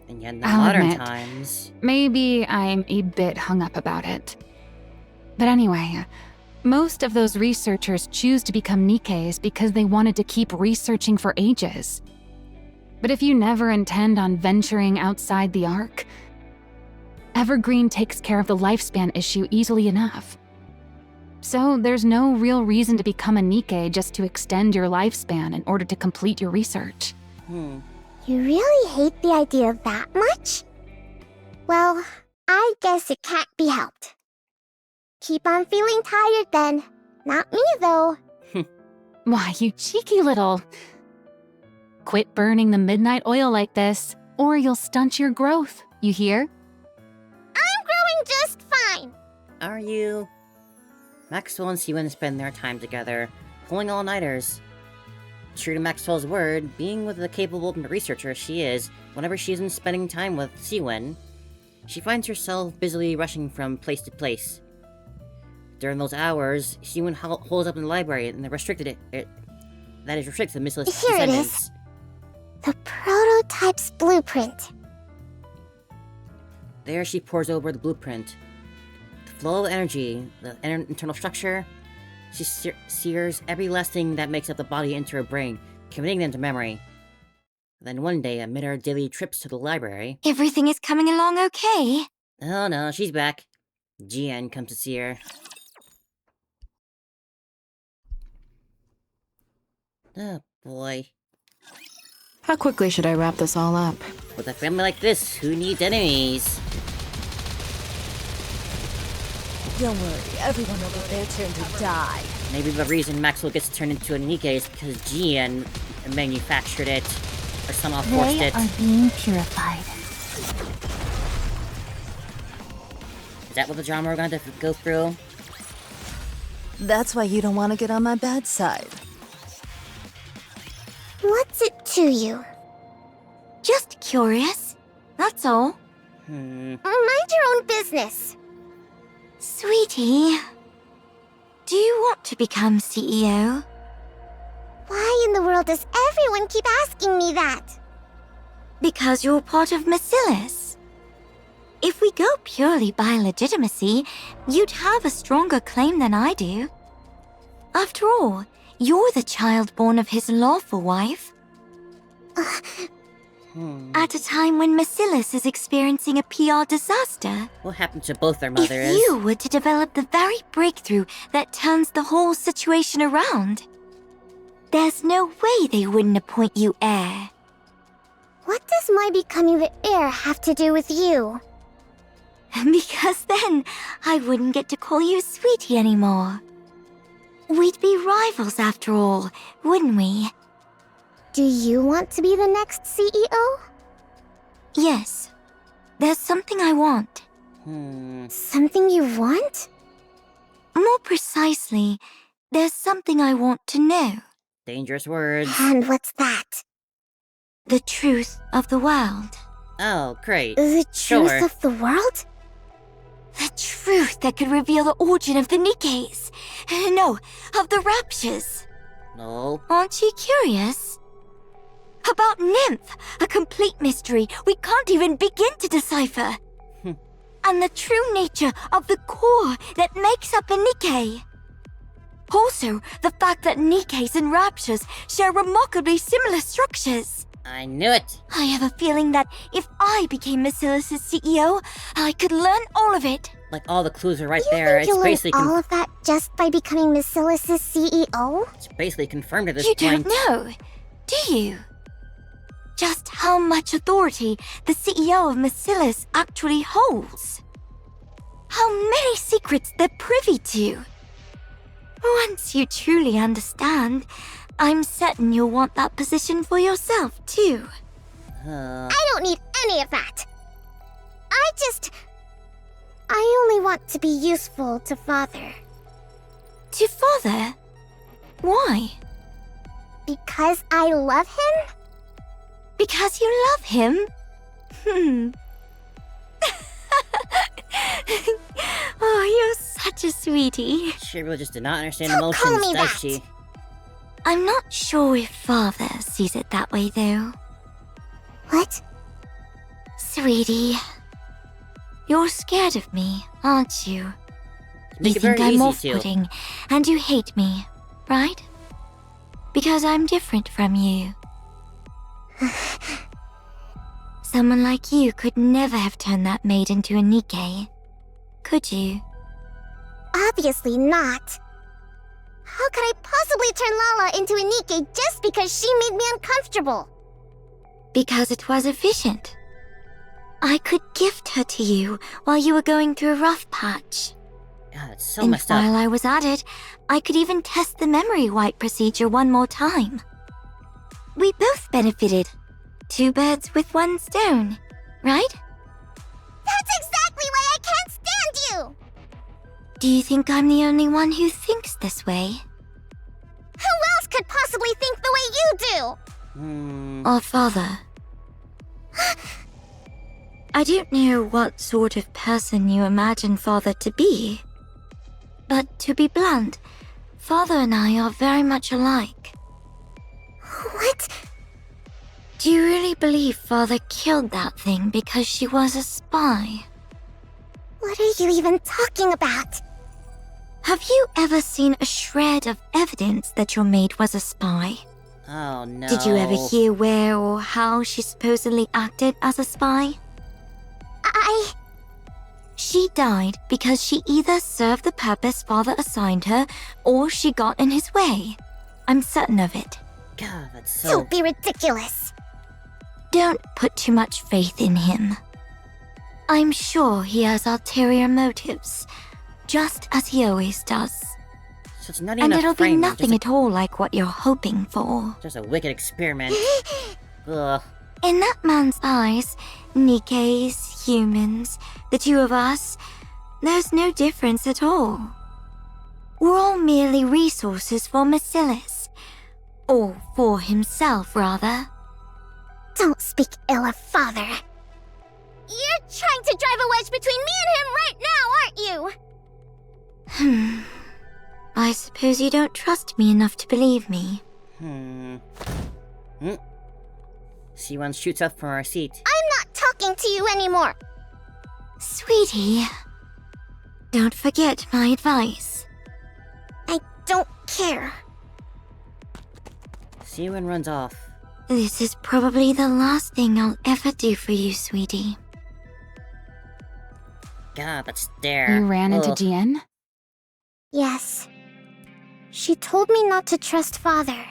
And yet in the
I'll
modern
admit,
times...
Maybe I'm a bit hung up about it. But anyway, most of those researchers choose to become Nikkes because they wanted to keep researching for ages. But if you never intend on venturing outside the arc, Evergreen takes care of the lifespan issue easily enough. So there's no real reason to become a Nikke just to extend your lifespan in order to complete your research.
You really hate the idea that much? Well, I guess it can't be helped. Keep on feeling tired then. Not me, though.
Why, you cheeky little... Quit burning the midnight oil like this, or you'll stunt your growth, you hear?
I'm growing just fine.
Are you? Maxwell and Syuen spend their time together, pulling all-nighters. True to Maxwell's word, being with the capable researcher she is, whenever she isn't spending time with Syuen, she finds herself busily rushing from place to place. During those hours, Syuen holds up in the library in the restricted that is restricted to Missilis
Here it
descendants.
is. The prototype's blueprint.
There she pores over the blueprint. The flow of energy, the internal structure, she sears every last thing that makes up the body into her brain, committing them to memory. Then one day, amid her daily trips to the library...
Everything is coming along okay?
Oh no, she's back. GN comes to see her. Oh boy.
How quickly should I wrap this all up?
With a family like this, who needs enemies?
Don't worry, everyone will get their turn to die.
Maybe the reason Maxwell gets turned into a Nikke is because GN manufactured it, or somehow forced
They
it.
are being purified.
Is that what the drama we're going to go through?
That's why you don't want to get on my bad side.
What's it to you?
Just curious. That's all.
Mind your own business.
Sweetie, do you want to become CEO?
Why in the world does everyone keep asking me that?
Because you're part of Missilis. If we go purely by legitimacy, you'd have a stronger claim than I do. After all, you're the child born of his lawful wife. At a time when Missilis is experiencing a PR disaster.
What happened to both their mothers?
If you were to develop the very breakthrough that turns the whole situation around, there's no way they wouldn't appoint you heir.
What does my becoming the heir have to do with you?
Because then I wouldn't get to call you Sweetie anymore. We'd be rivals after all, wouldn't we?
Do you want to be the next CEO?
Yes. There's something I want.
Something you want?
More precisely, there's something I want to know.
Dangerous words.
And what's that?
The truth of the world.
Oh, great.
The truth
Sure.
of the world?
The truth that could reveal the origin of the Nikkes. No, of the Raptures.
No.
Aren't you curious? About Nymph, a complete mystery we can't even begin to decipher. and the true nature of the core that makes up a Nikke. Also, the fact that Nikkes and Raptures share remarkably similar structures.
I knew it!
I have a feeling that if I became Missilis' CEO, I could learn all of it.
Like, all the clues are right
You
there.
think
It's
you'll
basically
learn all of that just by becoming Missilis' CEO?
it's basically confirmed at this
You
point.
don't know, do you? Just how much authority the CEO of Missilis actually holds. How many secrets they're privy to. Once you truly understand, I'm certain you'll want that position for yourself, too.
I don't need any of that. I only want to be useful to Father.
To Father? Why?
Because I love him?
Because you love him? Oh, you're such a sweetie.
She really just did not understand
Don't call
emotions,
me
does
that.
she?
I'm not sure if Father sees it that way, though.
What?
Sweetie, you're scared of me, aren't you?
Make
You
it very
think I'm
easy to.
off-putting, and you hate me, right? Because I'm different from you. Someone like you could never have turned that maid into a Nikke, could you?
Obviously not. How could I possibly turn Lala into a Nikke just because she made me uncomfortable?
Because it was efficient. I could gift her to you while you were going through a rough patch.
God, it's so
And
messed
while
up.
I was at it, I could even test the memory wipe procedure one more time. We both benefited. 2 birds with 1 stone, right?
That's exactly why I can't stand you!
Do you think I'm the only one who thinks this way?
Who else could possibly think the way you do?
Or Father? I don't know what sort of person you imagine Father to be. But to be blunt, Father and I are very much alike.
What?
Do you really believe Father killed that thing because she was a spy?
What are you even talking about?
Have you ever seen a shred of evidence that your maid was a spy?
Oh no.
Did you ever hear where or how she supposedly acted as a spy? She died because she either served the purpose Father assigned her, or she got in his way. I'm certain of it.
God, that's so...
Don't be ridiculous.
Don't put too much faith in him. I'm sure he has ulterior motives, just as he always does.
So it's not even
And
a
it'll be
frame,
nothing
just
at all like what you're hoping for.
just a wicked experiment. Ugh.
In that man's eyes, Nikkes, humans, the 2 of us, there's no difference at all. We're all merely resources for Missilis. Or for himself, rather.
Don't speak ill of Father. You're trying to drive a wedge between me and him right now, aren't you?
I suppose you don't trust me enough to believe me.
Syuen shoots up from our seat.
I'm not talking to you anymore.
Sweetie, don't forget my advice.
I don't care.
Syuen runs off.
This is probably the last thing I'll ever do for you, sweetie.
God, that stare.
You ran into
Ugh.
Jien?
Yes. She told me not to trust Father,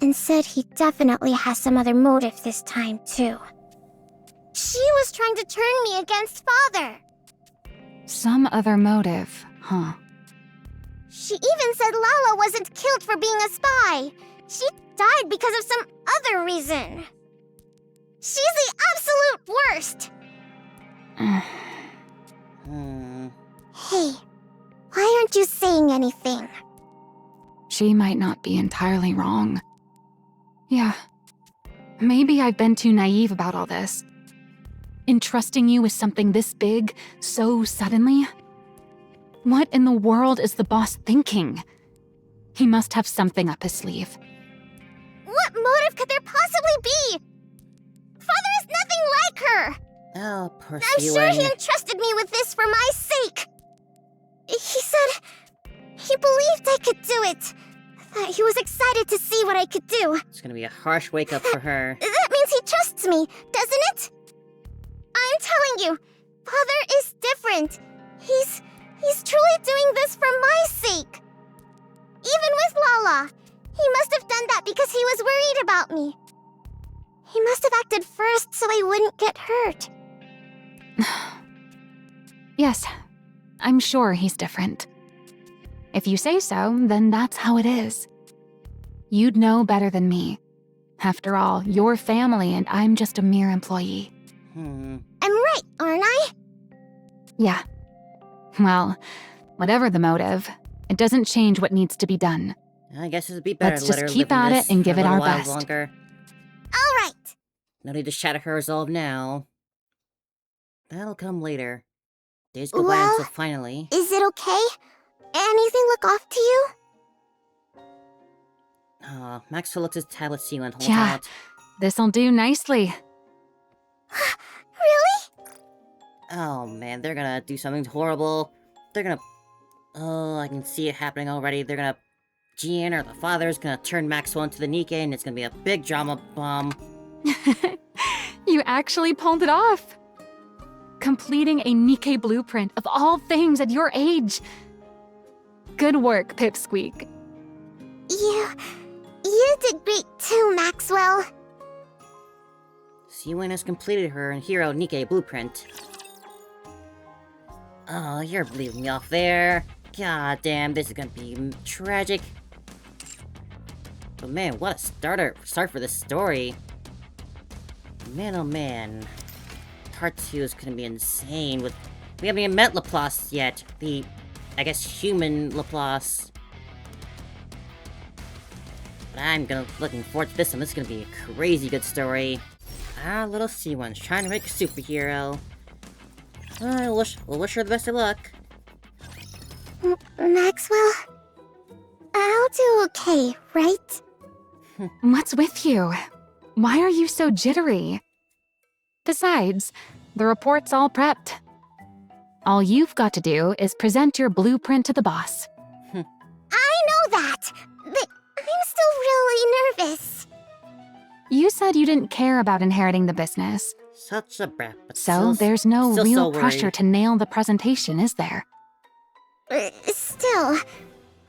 and said he definitely has some other motive this time, too. She was trying to turn me against Father.
Some other motive, huh?
She even said Lala wasn't killed for being a spy. She died because of some other reason. She's the absolute worst. Hey, why aren't you saying anything?
She might not be entirely wrong. Yeah. Maybe I've been too naive about all this. Entrusting you with something this big, so suddenly? What in the world is the boss thinking? He must have something up his sleeve.
What motive could there possibly be? Father is nothing like her!
Oh, poor
I'm sure he
Syuen.
entrusted me with this for my sake. He said he believed I could do it. That he was excited to see what I could do.
It's gonna be a harsh wake-up for her.
That means he trusts me, doesn't it? I'm telling you, Father is different. He's truly doing this for my sake. Even with Lala, he must have done that because he was worried about me. He must have acted first so I wouldn't get hurt.
Yes, I'm sure he's different. If you say so, then that's how it is. You'd know better than me. After all, you're family and I'm just a mere employee.
I'm right, aren't I?
Yeah. Well, whatever the motive, it doesn't change what needs to be done.
I guess it'd be better
Let's
to let
just
her
keep
live in
at it
this
and
for
give
a
it
little
our
while
best.
longer.
All right.
No need to shatter her resolve now. That'll come later. Days go by
Well,
until finally...
Is it okay? Anything look off to you?
Maxwell looks at his tablet Syuen and holds
Yeah.
out.
This'll do nicely.
Really?
Oh man, they're gonna do something horrible. They're gonna... Oh, I can see it happening already. They're gonna... Gian or the father's gonna turn Maxwell into the Nikke and it's gonna be a big drama bomb.
You actually pulled it off. Completing a Nikke blueprint of all things at your age. Good work, Pipsqueak.
You did great too, Maxwell.
Syuen has completed her hero Nikke blueprint. Oh, you're leaving me off there. God damn, this is gonna be tragic. But man, what a start for this story. Man, oh man. Part 2 is gonna be insane with... We haven't even met Laplace yet. The, I guess, human Laplace. But I'm looking forward to this one. This is gonna be a crazy good story. Our little Syuen's trying to make a superhero. We'll wish her the best of luck.
Maxwell? I'll do okay, right?
What's with you? Why are you so jittery? Besides, the report's all prepped. All you've got to do is present your blueprint to the boss.
I know that, but I'm still really nervous.
You said you didn't care about inheriting the business.
Such a brat, but
So there's no
still
real
so
pressure
worried.
to nail the presentation, is there?
Still,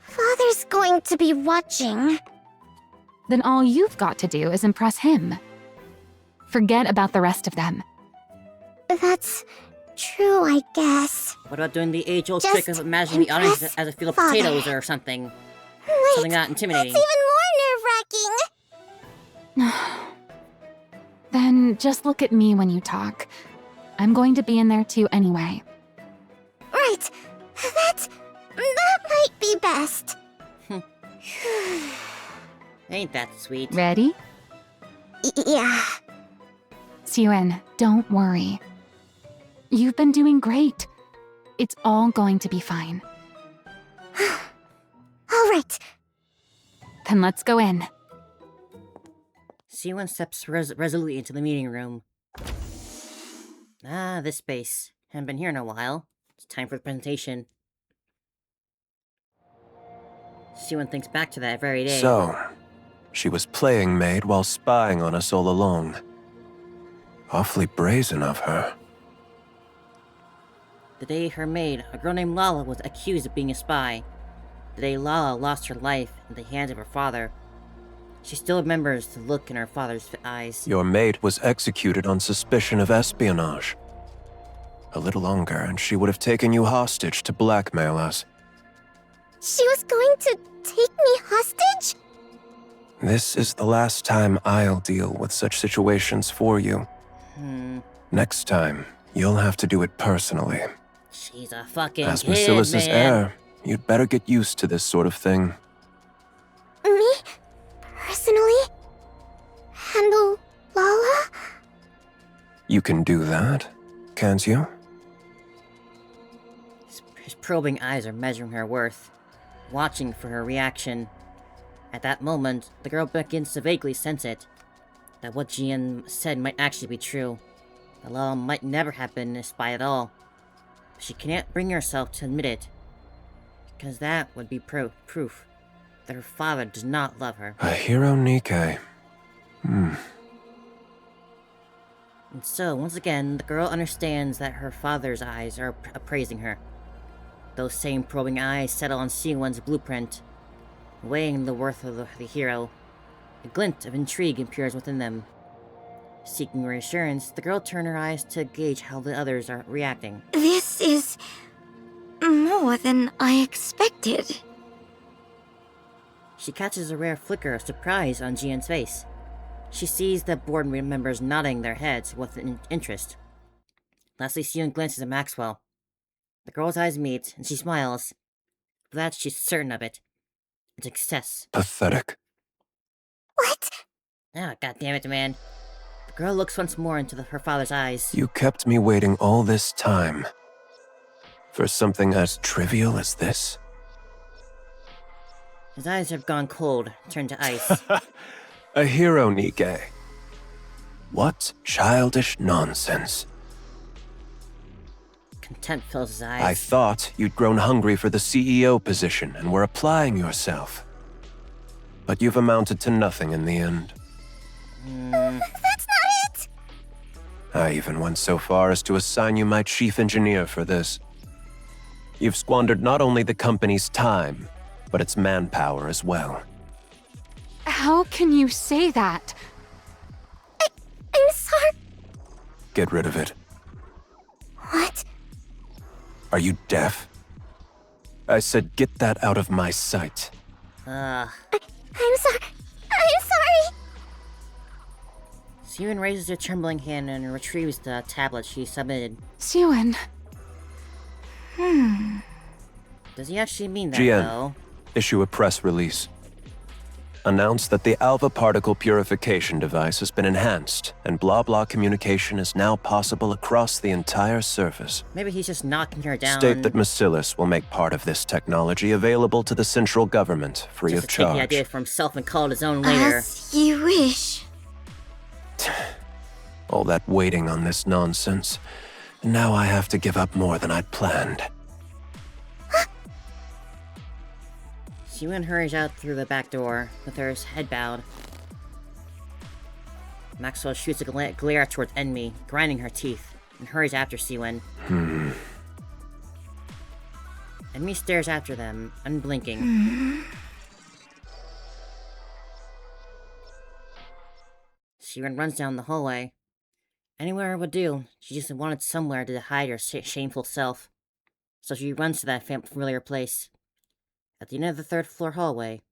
Father's going to be watching.
Then all you've got to do is impress him. Forget about the rest of them.
That's true, I guess.
What about doing the age-old
Just
trick of imagining the audience
impress
as a field of
Father.
potatoes or something?
Wait,
Something not intimidating.
that's even more nerve-wracking.
Then just look at me when you talk. I'm going to be in there too anyway.
Right, that might be best.
Ain't that sweet?
Ready?
Yeah.
Syuen, don't worry. You've been doing great. It's all going to be fine.
All right.
Then let's go in.
Syuen steps resolutely into the meeting room. Ah, this space. Haven't been here in a while. It's time for the presentation. Syuen thinks back to that very day.
So, she was playing maid while spying on us all along. Awfully brazen of her.
The day her maid, a girl named Lala, was accused of being a spy. The day Lala lost her life in the hands of her father. She still remembers the look in her father's eyes.
Your maid was executed on suspicion of espionage. A little longer, and she would have taken you hostage to blackmail us.
She was going to take me hostage?
This is the last time I'll deal with such situations for you. Next time, you'll have to do it personally.
She's a fucking
As
kid,
Missilis'
man.
heir, you'd better get used to this sort of thing.
Me? Personally? Handle Lala?
You can do that, can't you?
His probing eyes are measuring her worth, watching for her reaction. At that moment, the girl begins to vaguely sense it, that what Gian said might actually be true. The law might never have been a spy at all. But she can't bring herself to admit it. Because that would be proof that her father does not love her.
A hero, Nikke.
And so, once again, the girl understands that her father's eyes are appraising her. Those same probing eyes settle on Syuen's blueprint, weighing the worth of the hero. A glint of intrigue appears within them. Seeking reassurance, the girl turned her eyes to gauge how the others are reacting.
This is more than I expected.
She catches a rare flicker of surprise on Jian's face. She sees the board members nodding their heads with interest. Lastly, Syuen glances at Maxwell. The girl's eyes meet, and she smiles. For that, she's certain of it. It's a success.
Pathetic.
What?
Ah, goddammit, man. The girl looks once more into her father's eyes.
You kept me waiting all this time. For something as trivial as this?
His eyes have gone cold, turned to ice.
A hero, Nikke. What childish nonsense.
Contempt fills his eyes.
I thought you'd grown hungry for the CEO position and were applying yourself. But you've amounted to nothing in the end.
That's not it!
I even went so far as to assign you my chief engineer for this. You've squandered not only the company's time, but its manpower as well.
How can you say that?
I'm sorry.
Get rid of it.
What?
Are you deaf? I said get that out of my sight.
I'm sorry. I'm sorry.
Syuen raises her trembling hand and retrieves the tablet she submitted.
Syuen.
Does he actually mean that,
Jian,
though?
issue a press release. Announce that the alpha particle purification device has been enhanced, and blah-blah communication is now possible across the entire surface.
Maybe he's just knocking her down.
State that Missilis will make part of this technology available to the central government, free
just
of
to take the
charge.
idea for himself and call it his own later.
As you wish.
All that waiting on this nonsense. Now I have to give up more than I'd planned.
Syuen hurries out through the back door, with her head bowed. Maxwell shoots a glare towards Enmi, grinding her teeth, and hurries after Syuen. Enmi stares after them, unblinking. Syuen runs down the hallway. Anywhere would do. She just wanted somewhere to hide her shameful self. So she runs to that familiar place. At the end of the third-floor hallway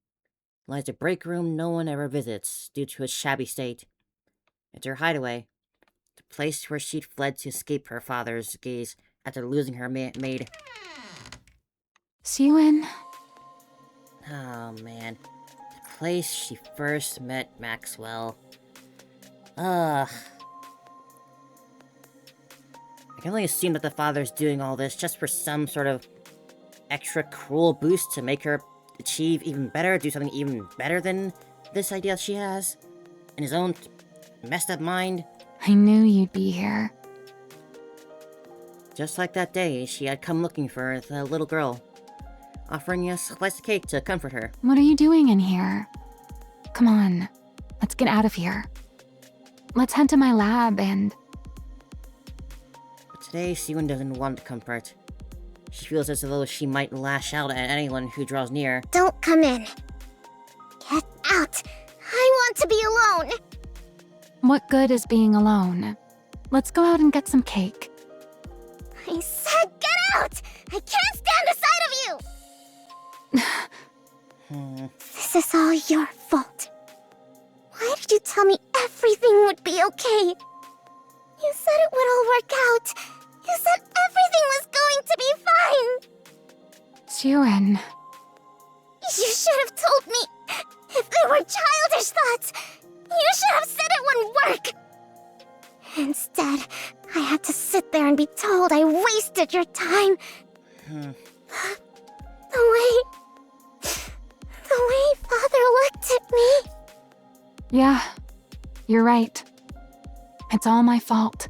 lies a break room no one ever visits due to its shabby state. It's her hideaway, the place where she'd fled to escape her father's gaze after losing her maid.
Syuen.
Oh man, the place she first met Maxwell. Ugh. I can only assume that the father's doing all this just for some sort of extra cruel boost to make her achieve even better, do something even better than this idea she has in his own messed up mind.
I knew you'd be here.
Just like that day, she had come looking for the little girl, offering a slice of cake to comfort her.
What are you doing in here? Come on, let's get out of here. Let's head to my lab and...
But today, Syuen doesn't want comfort. She feels as though she might lash out at anyone who draws near.
Don't come in. Get out. I want to be alone.
What good is being alone? Let's go out and get some cake.
I said get out. I can't stand the sight of you. This is all your fault. Why did you tell me everything would be okay? You said it would all work out. You said everything was going to be fine!
Syuen.
You should have told me! If they were childish thoughts, you should have said it wouldn't work! Instead, I had to sit there and be told I wasted your time. The way Father looked at me.
Yeah, you're right. It's all my fault.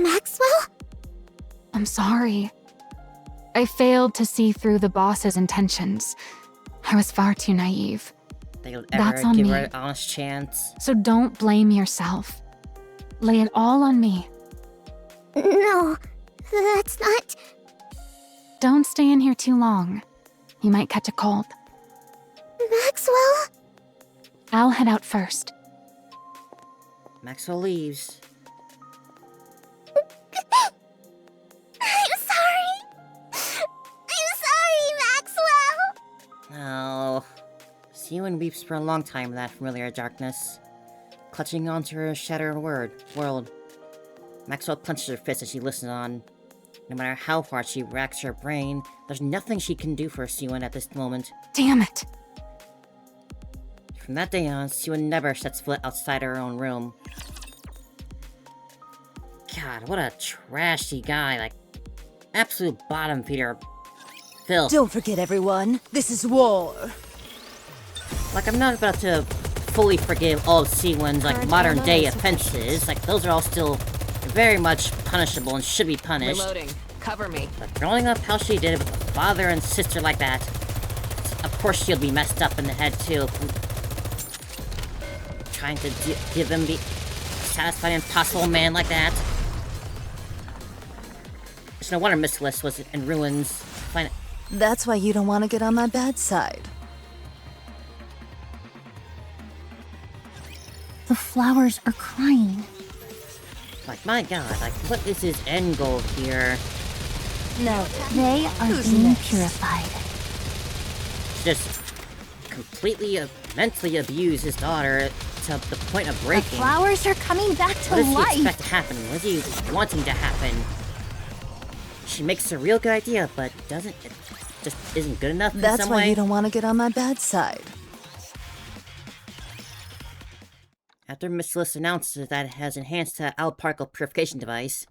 Maxwell?
I'm sorry. I failed to see through the boss's intentions. I was far too naive.
They'll
That's
ever
on
give
me.
her an honest chance.
So don't blame yourself. Lay it all on me.
No, that's not...
Don't stay in here too long. You might catch a cold.
Maxwell?
I'll head out first.
Maxwell leaves.
I'm sorry. I'm sorry, Maxwell.
Oh. Syuen weeps for a long time in that familiar darkness, clutching onto her shattered world. Maxwell clenches her fist as she listens on. No matter how hard she racks her brain, there's nothing she can do for Syuen at this moment.
Damn it!
From that day on, Syuen never sets foot outside her own room. God, what a trashy guy, like, absolute bottom feeder. Filth.
Don't forget, everyone, this is war.
Like, I'm not about to fully forgive all of Syuen's, like, modern-day offenses. Like, those are all still very much punishable and should be punished.
Reloading. Cover me.
But growing up how she did with a father and sister like that, of course she'll be messed up in the head, too. Trying to give him the satisfying impossible man like that. It's no wonder Missilis was in ruins.
That's why you don't want to get on my bad side.
The flowers are crying.
Like, my god, like, what is his end goal here?
Now,
They are
Who's
being
next?
purified.
Just completely mentally abuse his daughter to the point of
The
breaking.
flowers are coming back to
What does he
life.
expect to happen? What is he wanting to happen? She makes a real good idea, but doesn't it just isn't good enough in
that's
some
why
way?
you don't want to get on my bad side.
After Missilis announces that it has enhanced the particle purification device,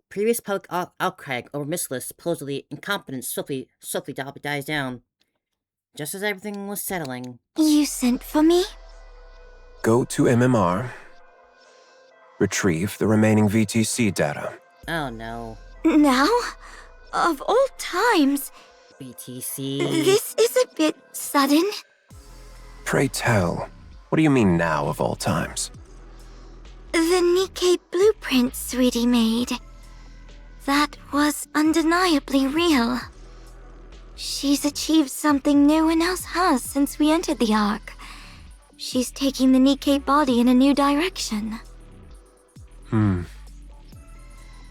previous public outcry over Missilis' supposedly incompetence swiftly dies down. Just as everything was settling.
You sent for me?
Go to MMR. Retrieve the remaining VTC data.
Oh no.
Now? Of all times,
BTC.
this is a bit sudden.
Pray tell, what do you mean now of all times?
The Nikke blueprint Sweetie made. That was undeniably real. She's achieved something no one else has since we entered the Ark. She's taking the Nikke body in a new direction.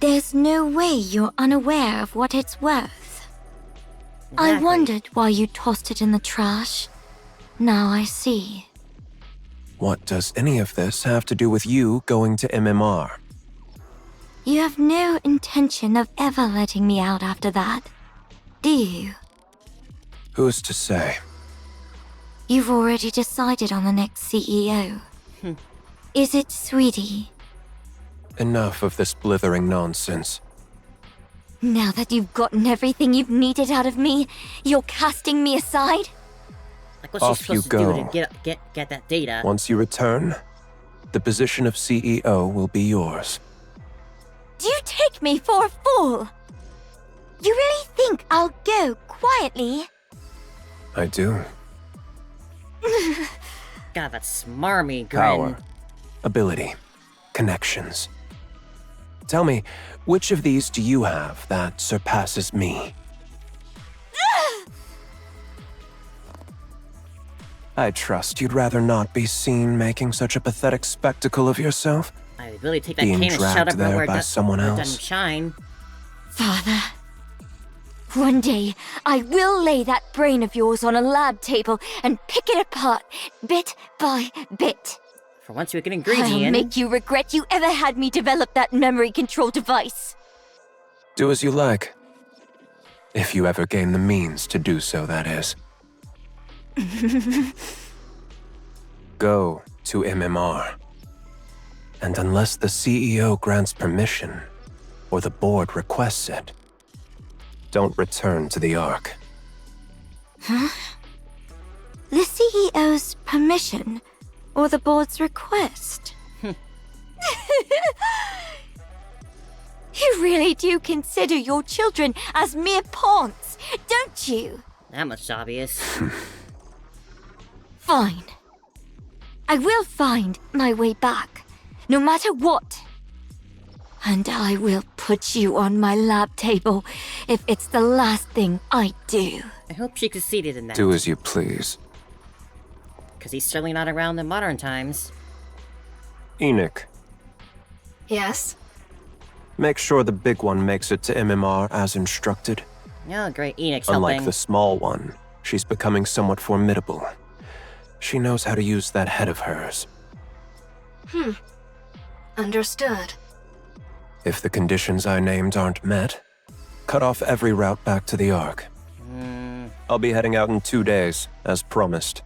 There's no way you're unaware of what it's worth. I
Exactly.
wondered why you tossed it in the trash. Now I see.
What does any of this have to do with you going to MMR?
You have no intention of ever letting me out after that, do you?
Who's to say?
You've already decided on the next CEO. Is it Sweetie?
Enough of this blithering nonsense.
Now that you've gotten everything you've needed out of me, you're casting me aside?
Like what's
Off
she supposed
you
to do
go.
to get that data?
Once you return, the position of CEO will be yours.
Do you take me for a fool? You really think I'll go quietly?
I do.
God, that smarmy grin.
Power, ability, connections. Tell me, which of these do you have that surpasses me? I trust you'd rather not be seen making such a pathetic spectacle of yourself.
I really take that
Being
cane and shut
dragged
up
there
where it
by someone
where it
else.
doesn't shine.
Father, one day I will lay that brain of yours on a lab table and pick it apart, bit by bit.
For once, you're getting
I'll
greedy, and
make you regret you ever had me develop that memory control device.
Do as you like. If you ever gain the means to do so, that is. Go to MMR. And unless the CEO grants permission, or the board requests it, don't return to the Ark.
The CEO's permission or the board's request? You really do consider your children as mere pawns, don't you?
That much obvious.
Fine. I will find my way back, no matter what. And I will put you on my lab table if it's the last thing I do.
I hope she succeeded in that.
Do as you please.
Because he's certainly not around in modern times.
Enoch,
Yes?
make sure the big one makes it to MMR as instructed.
Oh, great. Enoch's
Unlike
helping.
the small one, she's becoming somewhat formidable. She knows how to use that head of hers.
Understood.
If the conditions I named aren't met, cut off every route back to the Ark. I'll be heading out in 2 days, as promised.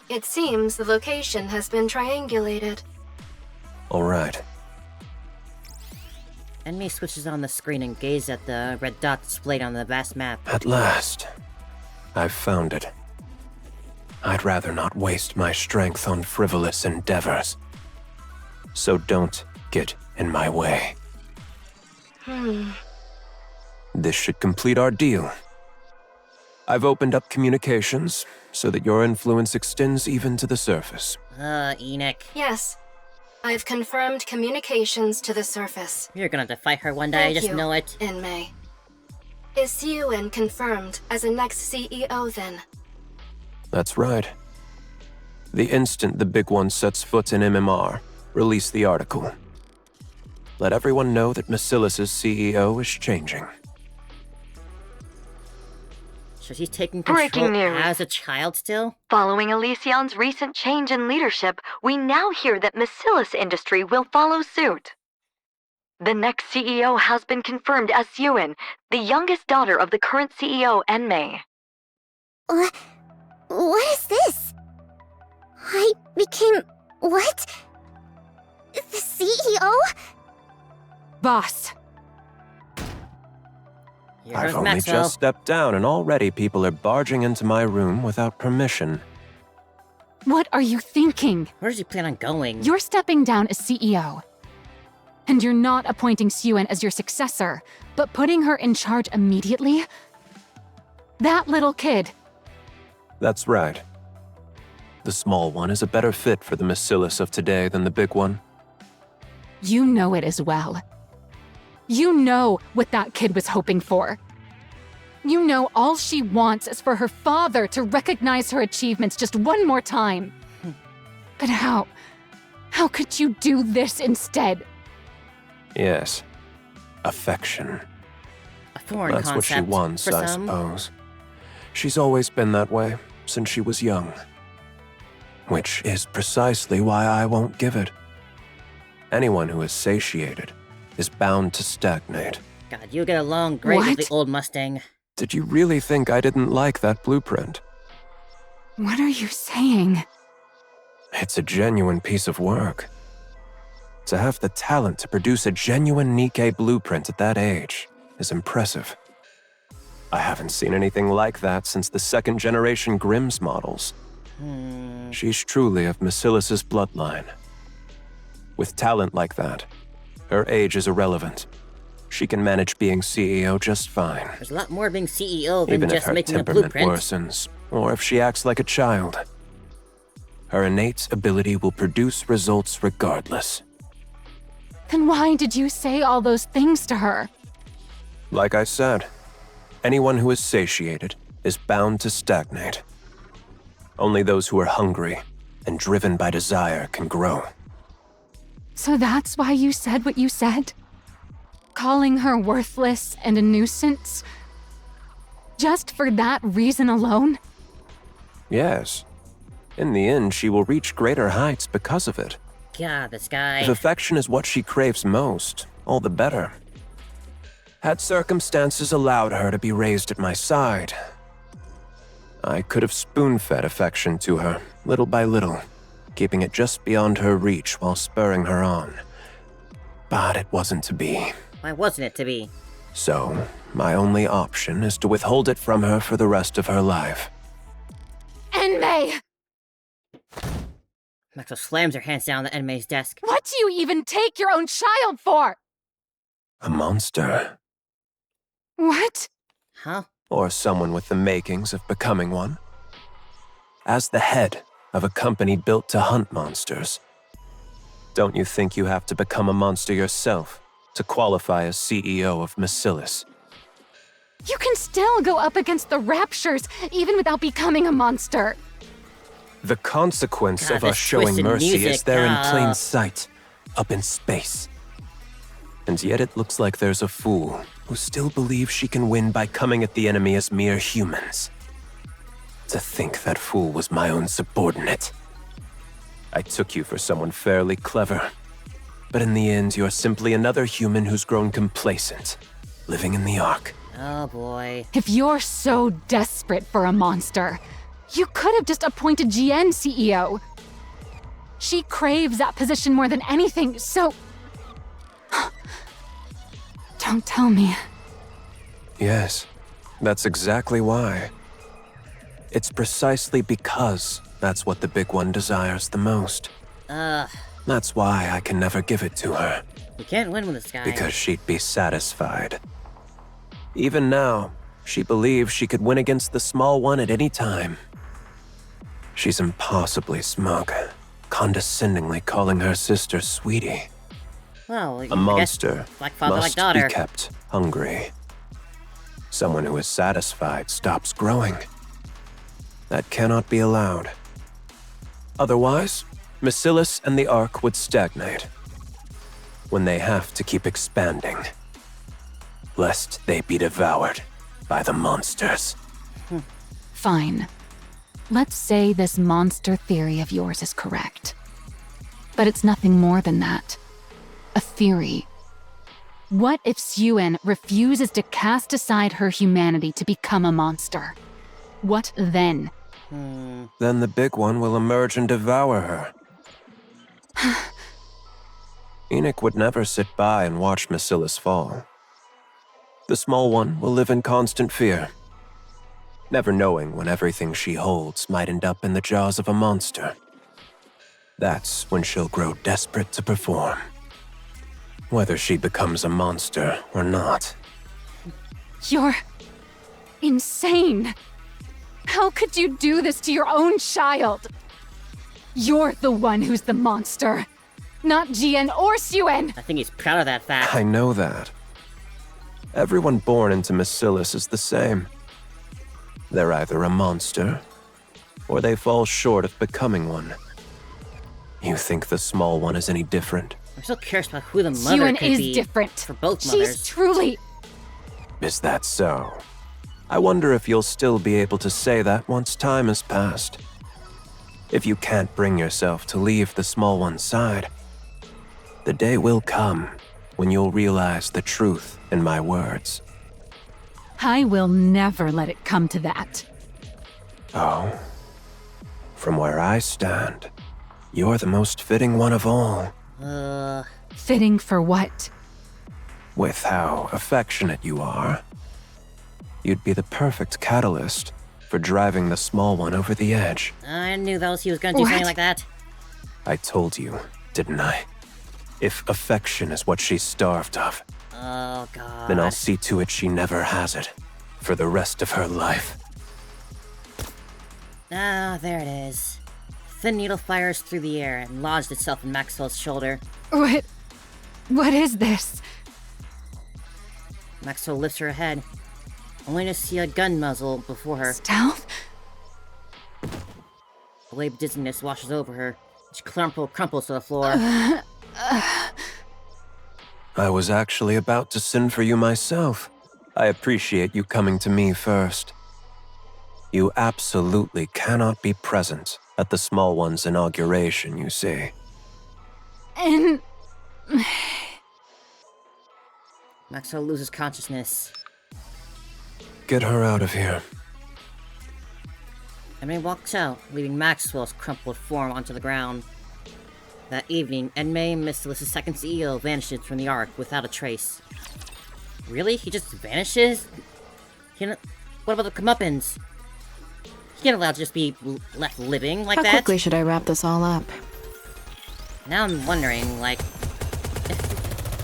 It seems the location has been triangulated.
All right.
Enemy switches on the screen and gaze at the red dot displayed on the vast map.
At last, I've found it. I'd rather not waste my strength on frivolous endeavors. So don't get in my way. This should complete our deal. I've opened up communications so that your influence extends even to the surface.
Enoch.
Yes. I've confirmed communications to the surface.
You're gonna have to fight her one day, I
Thank
just
you,
know it.
In May. Is Syuen confirmed as the next CEO then?
That's right. The instant the big one sets foot in MMR, release the article. Let everyone know that Missilis' CEO is changing.
So she's taking control
Breaking news.
as a child still?
Following Elysion's recent change in leadership, we now hear that Missilis Industry will follow suit. The next CEO has been confirmed as Syuen, the youngest daughter of the current CEO, Enmei.
What is this? I became... what? The CEO?
Boss,
Here
I've
goes
only
Maxwell.
just stepped down and already people are barging into my room without permission.
what are you thinking?
Where does he plan on going?
You're stepping down as CEO. And you're not appointing Syuen as your successor, but putting her in charge immediately? That little kid.
That's right. The small one is a better fit for the Missilis of today than the big one.
You know it as well. You know what that kid was hoping for. You know all she wants is for her father to recognize her achievements just one more time. But how? How could you do this instead?
Yes. Affection.
A foreign
That's what she
concept
wants,
for
I
some.
suppose. She's always been that way, since she was young. Which is precisely why I won't give it. Anyone who is satiated is bound to stagnate.
God, you get along great with
What?
the old Mustang.
Did you really think I didn't like that blueprint?
What are you saying?
It's a genuine piece of work. To have the talent to produce a genuine Nikke blueprint at that age is impressive. I haven't seen anything like that since the second-generation Grimm's models. She's truly of Missilis' bloodline. With talent like that, her age is irrelevant. She can manage being CEO just fine.
There's a lot more being CEO than
Even if
just
her
making a
temperament
blueprint.
worsens, or if she acts like a child. Her innate ability will produce results regardless.
Then why did you say all those things to her?
Like I said, anyone who is satiated is bound to stagnate. Only those who are hungry and driven by desire can grow.
So that's why you said what you said? Calling her worthless and a nuisance? Just for that reason alone?
Yes. In the end, she will reach greater heights because of it.
God, this guy.
If affection is what she craves most, all the better. Had circumstances allowed her to be raised at my side, I could have spoon-fed affection to her, little by little, keeping it just beyond her reach while spurring her on. But it wasn't to be.
Why wasn't it to be?
So, my only option is to withhold it from her for the rest of her life.
Enmei!
Maxwell slams her hands down on the enemy's desk.
What do you even take your own child for?
A monster.
What?
Huh?
Or someone with the makings of becoming one. As the head of a company built to hunt monsters, don't you think you have to become a monster yourself to qualify as CEO of Missilis?
You can still go up against the Raptures even without becoming a monster.
The consequence
God,
of us
this
showing
twisted
mercy
music,
is there in plain sight, up in space. And yet it looks like there's a fool who still believes she can win by coming at the enemy as mere humans. To think that fool was my own subordinate. I took you for someone fairly clever, but in the end you're simply another human who's grown complacent, living in the Ark.
Oh boy.
If you're so desperate for a monster, you could have just appointed GN CEO. She craves that position more than anything, so... Don't tell me.
Yes, that's exactly why. It's precisely because that's what the big one desires the most. That's why I can never give it to her.
You can't win with this guy.
Because she'd be satisfied. Even now, she believes she could win against the small one at any time. She's impossibly smug, condescendingly calling her sister sweetie.
Well,
A monster
like father, like
must
daughter.
be kept hungry. Someone who is satisfied stops growing. That cannot be allowed. Otherwise, Missilis and the Ark would stagnate. When they have to keep expanding. Lest they be devoured by the monsters.
Fine. Let's say this monster theory of yours is correct. But it's nothing more than that. A theory. What if Syuen refuses to cast aside her humanity to become a monster? What then?
Then the big one will emerge and devour her. Enoch would never sit by and watch Missilis fall. The small one will live in constant fear, never knowing when everything she holds might end up in the jaws of a monster. That's when she'll grow desperate to perform. Whether she becomes a monster or not.
You're... insane. How could you do this to your own child? You're the one who's the monster, not Jian or Syuen.
I think he's proud of that fact.
I know that. Everyone born into Missilis is the same. They're either a monster, or they fall short of becoming one. You think the small one is any different?
I'm still curious about who the mother
Syuen
could
is
be
different.
for both mothers.
She's truly...
Is that so? I wonder if you'll still be able to say that once time has passed. If you can't bring yourself to leave the small one's side, the day will come when you'll realize the truth in my words.
I will never let it come to that.
Oh. From where I stand, you're the most fitting one of all.
Fitting for what?
With how affectionate you are, you'd be the perfect catalyst for driving the small one over the edge.
I knew he was gonna do something like that.
I told you, didn't I? If affection is what she's starved of,
Oh god.
then I'll see to it she never has it for the rest of her life.
Ah, there it is. Thin needle fires through the air and lodged itself in Maxwell's shoulder.
What is this?
Maxwell lifts her head, only to see a gun muzzle before her.
Stealth?
A wave of dizziness washes over her. She crumples to the floor.
I was actually about to send for you myself. I appreciate you coming to me first. You absolutely cannot be present at the small one's inauguration, you see.
Maxwell loses consciousness.
Get her out of here.
Edmei walks out, leaving Maxwell's crumpled form onto the ground. That evening, Edmei, Missilis' second CEO, vanishes from the Ark without a trace. Really? He just vanishes? What about the comeuppance? He can't allowed to just be left living like that.
How quickly should I wrap this all up?
Now I'm wondering, like,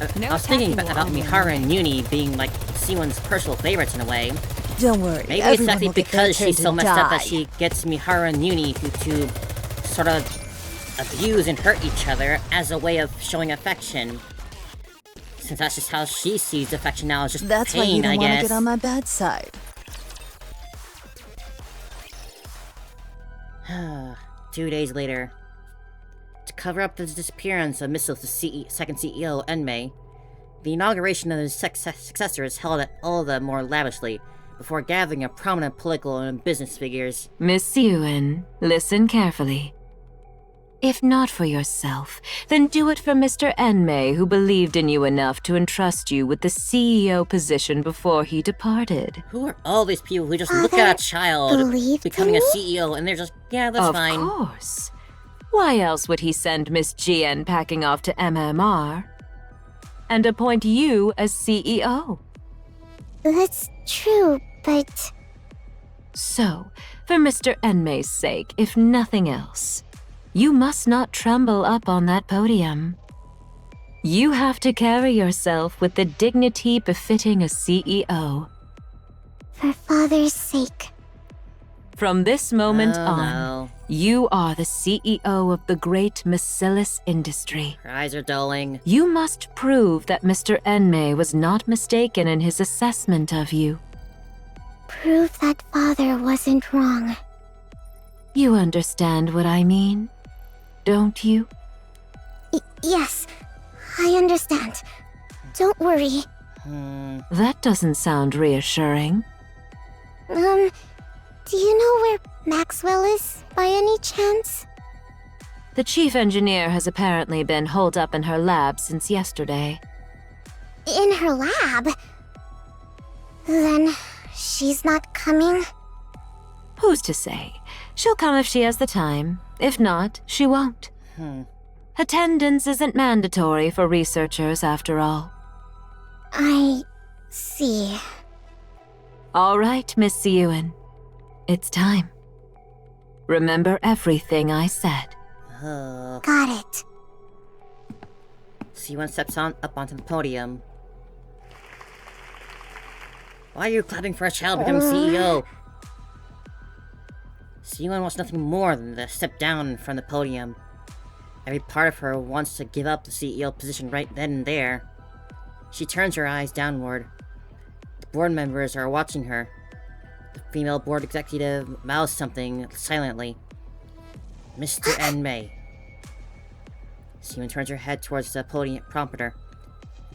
I was thinking about Mihara and Uni being like Syuen's personal favorites in a way.
Don't worry.
Maybe it's exactly because she's so messed up that she gets Mihara and Uni to sort of abuse and hurt each other as a way of showing affection. Since that's just how she sees affection now, is just
That's
pain,
why you don't
I
want to
guess.
get on my bad side.
2 days later. To cover up the disappearance of Missilis' second CEO, Enmei, the inauguration of his successor is held all the more lavishly, before gathering of prominent political and business figures.
Miss Syuen, listen carefully. If not for yourself, then do it for Mr. Enmei, who believed in you enough to entrust you with the CEO position before he departed.
Who are all these people who just look at a child becoming a CEO and they're just, yeah, that's fine.
Of course. Why else would he send Miss GN packing off to MMR and appoint you as CEO?
That's true, but...
So, for Mr. Enmei's sake, if nothing else, you must not tremble up on that podium. You have to carry yourself with the dignity befitting a CEO.
For Father's sake.
From this moment on,
no.
you are the CEO of the great Missilis industry.
Her eyes are dulling.
You must prove that Mr. Enmei was not mistaken in his assessment of you.
Prove that Father wasn't wrong.
You understand what I mean, don't you?
Yes, I understand. Don't worry.
That doesn't sound reassuring.
Do you know where Maxwell is, by any chance?
The chief engineer has apparently been holed up in her lab since yesterday.
In her lab? Then she's not coming?
Who's to say? She'll come if she has the time. If not, she won't. Attendance isn't mandatory for researchers, after all.
I see.
All right, Miss Syuen. It's time. Remember everything I said.
Got it.
Syuen steps up onto the podium. Why are you clapping for a child becoming CEO? Syuen wants nothing more than to step down from the podium. Every part of her wants to give up the CEO position right then and there. She turns her eyes downward. The board members are watching her. The female board executive mouths something silently. Mr. Enmei. Syuen turns her head towards the podium prompter.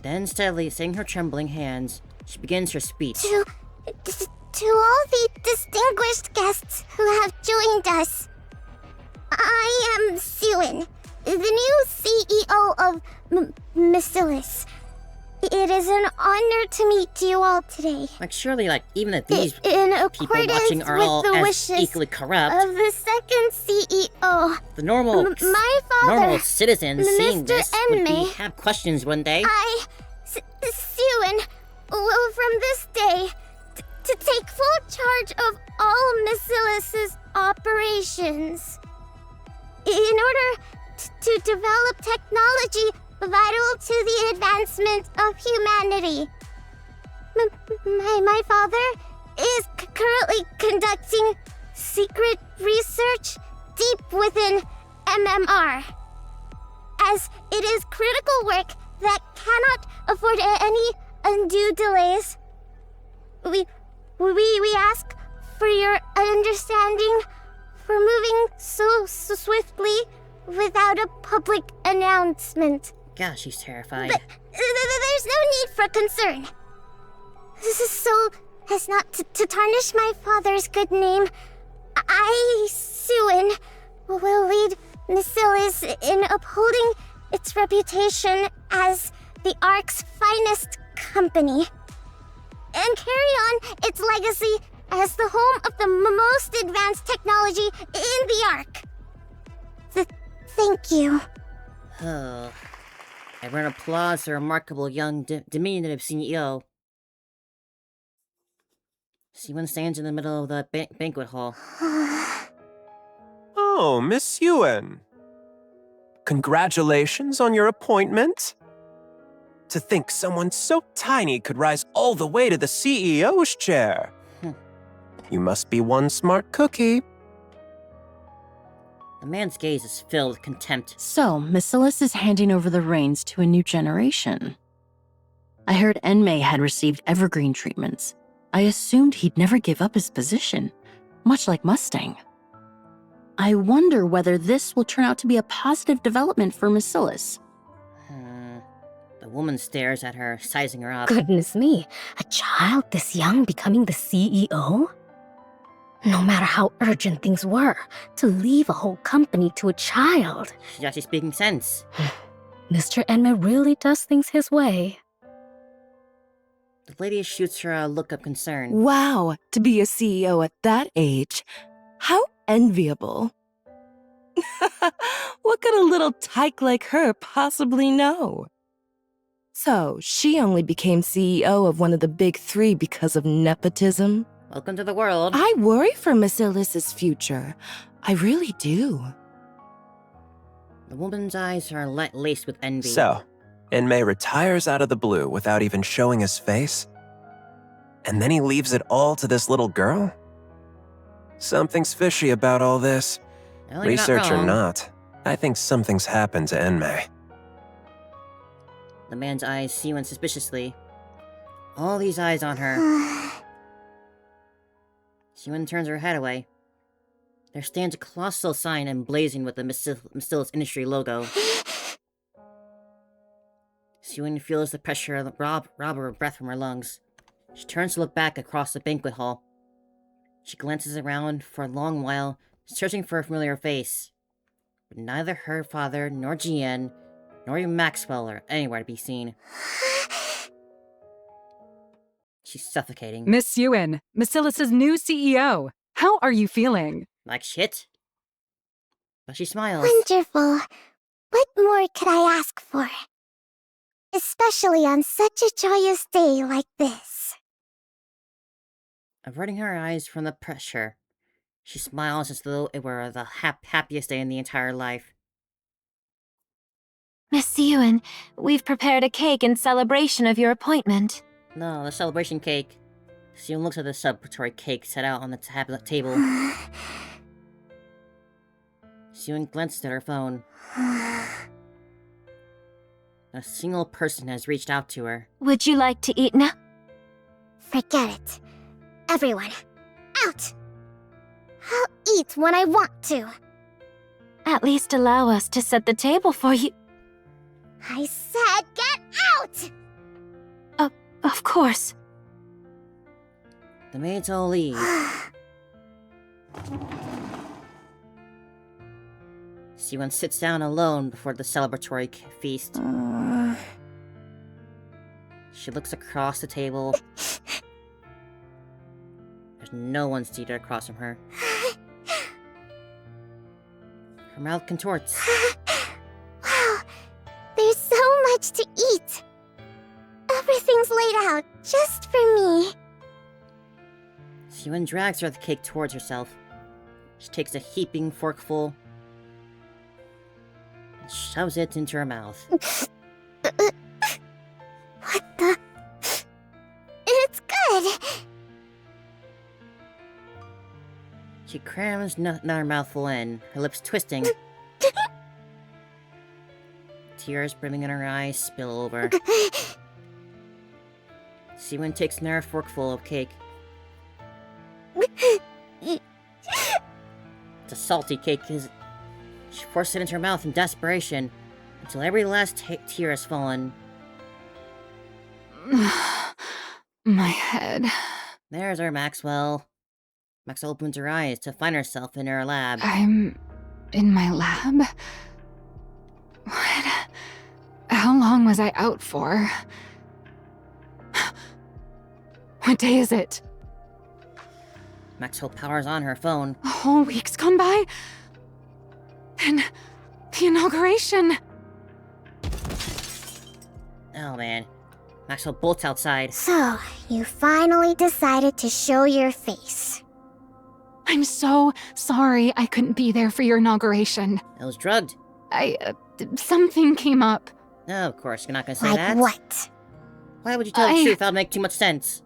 Then, steadily setting her trembling hands, she begins her speech.
To all the distinguished guests who have joined us, I am Syuen, the new CEO of Missilis. It is an honor to meet you all today.
Like, surely, like, even if these
In
people watching are all
the
as
wishes
equally corrupt,
of the second CEO,
the normal
my father,
normal citizens seeing
Mr.
this would
Enmei,
have questions, wouldn't they?
Syuen, will from this day to take full charge of all Missilis' operations. In order to develop technology vital to the advancement of humanity. My father is currently conducting secret research deep within MMR, as it is critical work that cannot afford any undue delays. We ask for your understanding for moving so swiftly without a public announcement.
Gosh, she's terrified.
But there's no need for concern. This is so as not to tarnish my father's good name. I, Syuen, will lead Missilis in upholding its reputation as the Ark's finest company, and carry on its legacy as the home of the most advanced technology in the Ark. Thank you.
Everyone applauds the remarkable young, diminutive CEO. Syuen stands in the middle of the banquet hall.
Oh, Miss Syuen. Congratulations on your appointment. To think someone so tiny could rise all the way to the CEO's chair. You must be one smart cookie.
The man's gaze is filled with contempt.
So, Missilis is handing over the reins to a new generation. I heard Enmei had received evergreen treatments. I assumed he'd never give up his position, much like Mustang. I wonder whether this will turn out to be a positive development for Missilis.
The woman stares at her, sizing her up.
Goodness me, a child this young becoming the CEO? No matter how urgent things were, to leave a whole company to a child.
She's actually speaking sense.
Mr. Enmei really does things his way.
The lady shoots her a look of concern.
Wow, to be a CEO at that age. How enviable. What could a little tyke like her possibly know? So, she only became CEO of one of the big three because of nepotism?
Welcome to the world.
I worry for Missilis' future. I really do.
The woman's eyes are laced with envy.
So, Enmei retires out of the blue without even showing his face? And then he leaves it all to this little girl? Something's fishy about all this.
Well, you're not
Research or
wrong.
not, I think something's happened to Enmei.
The man's eyes Syuen suspiciously. All these eyes on her. Syuen turns her head away. There stands a colossal sign emblazoned with the Missilis Industry logo. Syuen feels the pressure of rob her breath from her lungs. She turns to look back across the banquet hall. She glances around for a long while, searching for a familiar face. But neither her father, nor Jian, nor even Maxwell are anywhere to be seen. She's suffocating.
Miss Syuen, Missilis' new CEO. How are you feeling?
Like shit? But she smiles.
Wonderful. What more could I ask for? Especially on such a joyous day like this.
Averting her eyes from the pressure, she smiles as though it were the happiest day in the entire life.
Miss Syuen, we've prepared a cake in celebration of your appointment.
No, the celebration cake. Syuen looks at the celebratory cake set out on the table. Syuen glances at her phone. Not a single person has reached out to her.
Would you like to eat now?
Forget it. Everyone, out! I'll eat when I want to.
At least allow us to set the table for you.
I said get out!
Of course.
The maids all leave. Syuen sits down alone before the celebratory feast. She looks across the table. There's no one seated across from her. Her mouth contorts.
Wow, there's so much to eat. Everything's laid out just for me.
Syuen drags her the cake towards herself. She takes a heaping forkful and shoves it into her mouth.
What the? It's good.
She crams another mouthful in, her lips twisting. Tears brimming in her eyes spill over. Syuen takes another forkful of cake. It's a salty cake. She forces it into her mouth in desperation until every last tear has fallen.
My head.
There's our Maxwell. Maxwell opens her eyes to find herself in her lab.
I'm in my lab? What? How long was I out for? What day is it?
Maxwell powers on her phone.
A whole week's gone by? And the inauguration.
Oh man. Maxwell bolts outside.
So, you finally decided to show your face.
I'm so sorry I couldn't be there for your inauguration.
I was drugged.
Something came up.
No, of course, you're not gonna say
Like
that.
what?
Why would you tell the truth? That would make too much sense.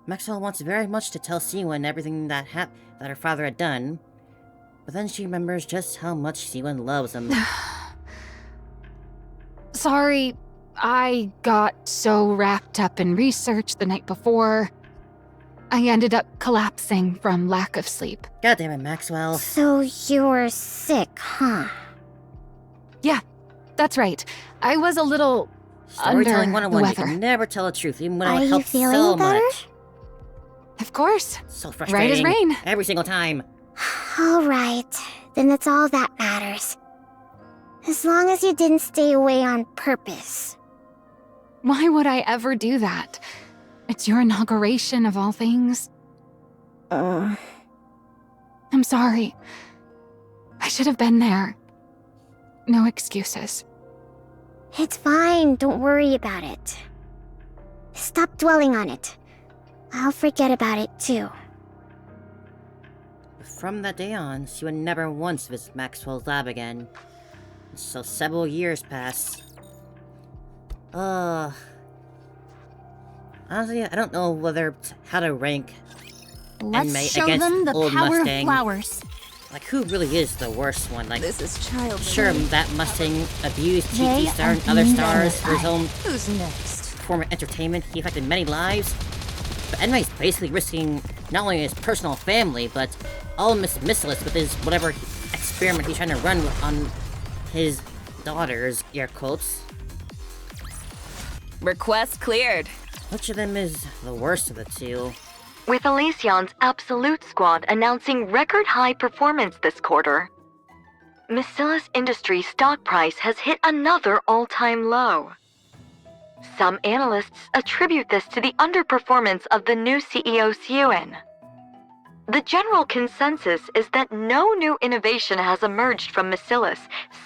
Maxwell wants very much to tell Syuen everything that her father had done, but then she remembers just how much Syuen loves him.
Sorry, I got so wrapped up in research the night before. I ended up collapsing from lack of sleep.
God damn it, Maxwell.
So you were sick, huh?
Yeah, that's right. I was a little
Storytelling
under the
101, you
weather.
can never tell the truth, even when it
Are
would
you
help
feeling
so
better?
much.
Of course.
So frustrating.
Right as rain.
Every single time.
Alright, then that's all that matters. As long as you didn't stay away on purpose.
Why would I ever do that? It's your inauguration of all things. I'm sorry. I should have been there. No excuses.
It's fine, don't worry about it. Stop dwelling on it. I'll forget about it too.
From that day on, Syuen never once visited Maxwell's lab again. So several years pass. Honestly, I don't know how to rank
Let's
Enmei
show
against
them the
old
power
Mustang.
of flowers.
Like, who really is the worst one? Like,
This is childish.
sure, that Mustang abused
They
TT Star and
are
other
being
stars for his
verified.
own
Who's next?
form of entertainment. He affected many lives. But Enmei's basically risking not only his personal family, but all of Missilis with his whatever experiment he's trying to run on his daughters, air quotes.
Request cleared.
Which of them is the worst of the two?
With Elysion's Absolute Squad announcing record-high performance this quarter, Missilis Industries' stock price has hit another all-time low. Some analysts attribute this to the underperformance of the new CEO Syuen. The general consensus is that no new innovation has emerged from Missilis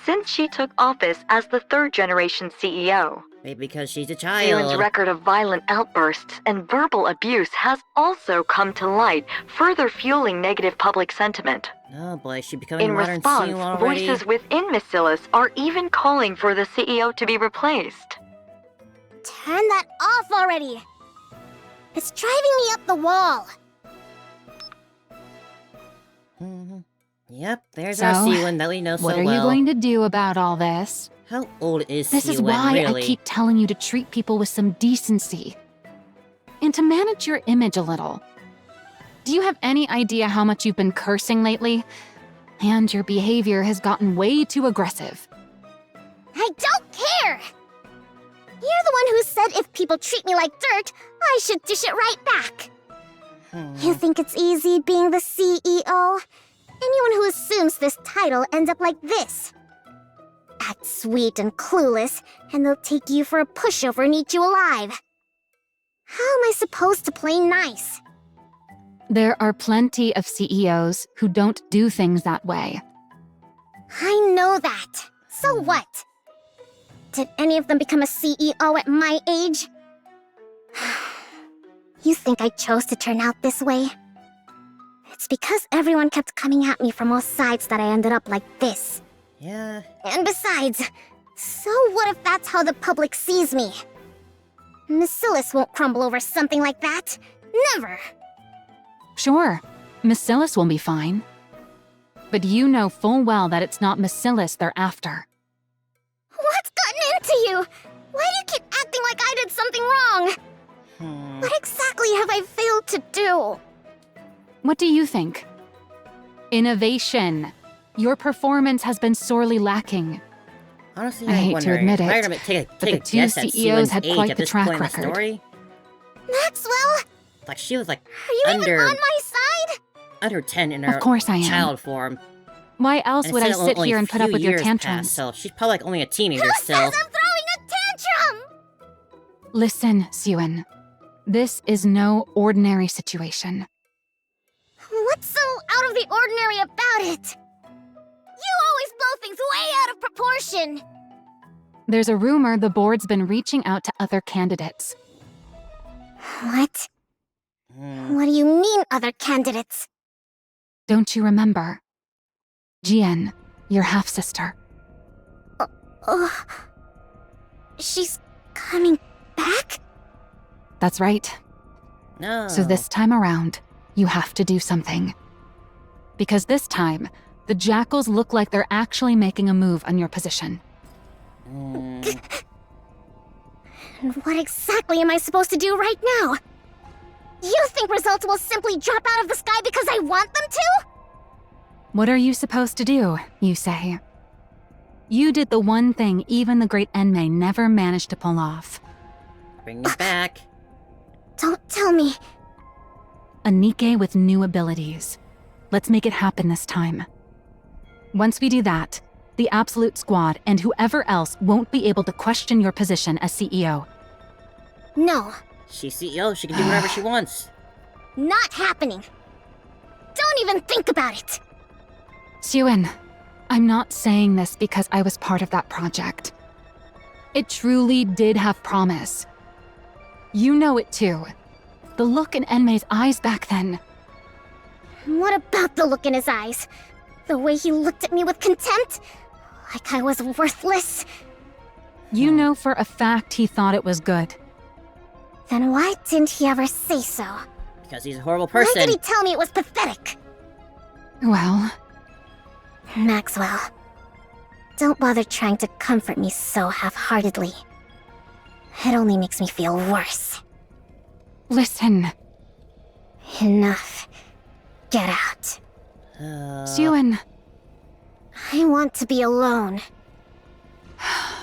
since she took office as the third-generation CEO.
Maybe because she's a
Syuen's
child.
record of violent outbursts and verbal abuse has also come to light, further fueling negative public sentiment.
Oh boy, she's becoming
In
modern
response,
Syuen already.
voices within Missilis are even calling for the CEO to be replaced.
Turn that off already! It's driving me up the wall!
Yep, there's
So,
our Syuen that we know so
What are
well.
you going to do about all this?
How old is
This is
Syuen,
why
really?
I keep telling you to treat people with some decency. And to manage your image a little. Do you have any idea how much you've been cursing lately? And your behavior has gotten way too aggressive.
I don't care! You're the one who said if people treat me like dirt, I should dish it right back. You think it's easy being the CEO? Anyone who assumes this title ends up like this. Act sweet and clueless, and they'll take you for a pushover and eat you alive. How am I supposed to play nice?
There are plenty of CEOs who don't do things that way.
I know that. So what? Did any of them become a CEO at my age? You think I chose to turn out this way? It's because everyone kept coming at me from all sides that I ended up like this.
Yeah.
And besides, so what if that's how the public sees me? Missilis won't crumble over something like that. Never.
Sure, Missilis will be fine. But you know full well that it's not Missilis they're after.
What's gotten into you? Why do you keep acting like I did something wrong? What exactly have I failed to do?
What do you think? Innovation. Your performance has been sorely lacking.
Honestly,
I
I'm
hate to
wondering,
admit
if I
it,
were to take
but the
a
two
guess at
CEOs
Syuen's
had
age
quite
at
the
this
track
point in the
record.
story,
Maxwell,
like she was like
are you even
under
on my side?
under 10 in her
Of course I am.
child form.
Why else
And
would I
it's
sit
only
here
a
and put
few
up with your
years
tantrums?
Passed, so she's probably like only a teenager
Who
still.
says I'm throwing a tantrum?
Listen, Syuen. This is no ordinary situation.
What's so out of the ordinary about it? You always blow things way out of proportion.
There's a rumor the board's been reaching out to other candidates.
What? What do you mean, other candidates?
Don't you remember? Jian, your half-sister.
She's coming back?
That's right.
No.
So this time around, you have to do something. Because this time, the jackals look like they're actually making a move on your position.
And what exactly am I supposed to do right now? You think results will simply drop out of the sky because I want them to?
What are you supposed to do, you say? You did the one thing even the great Enmei never managed to pull off.
Bring it back.
Don't tell me.
A Nikke with new abilities. Let's make it happen this time. Once we do that, the Absolute Squad and whoever else won't be able to question your position as CEO.
No,
She's CEO, she can do whatever she wants.
not happening. Don't even think about it.
Syuen, I'm not saying this because I was part of that project. It truly did have promise. You know it too. The look in Enmei's eyes back then.
What about the look in his eyes? The way he looked at me with contempt? Like I was worthless?
You know for a fact he thought it was good.
Then why didn't he ever say so?
Because he's a horrible
Why
person.
did he tell me it was pathetic?
Well,
Maxwell, don't bother trying to comfort me so half-heartedly. It only makes me feel worse.
listen,
Enough. Get out.
Syuen,
I want to be alone.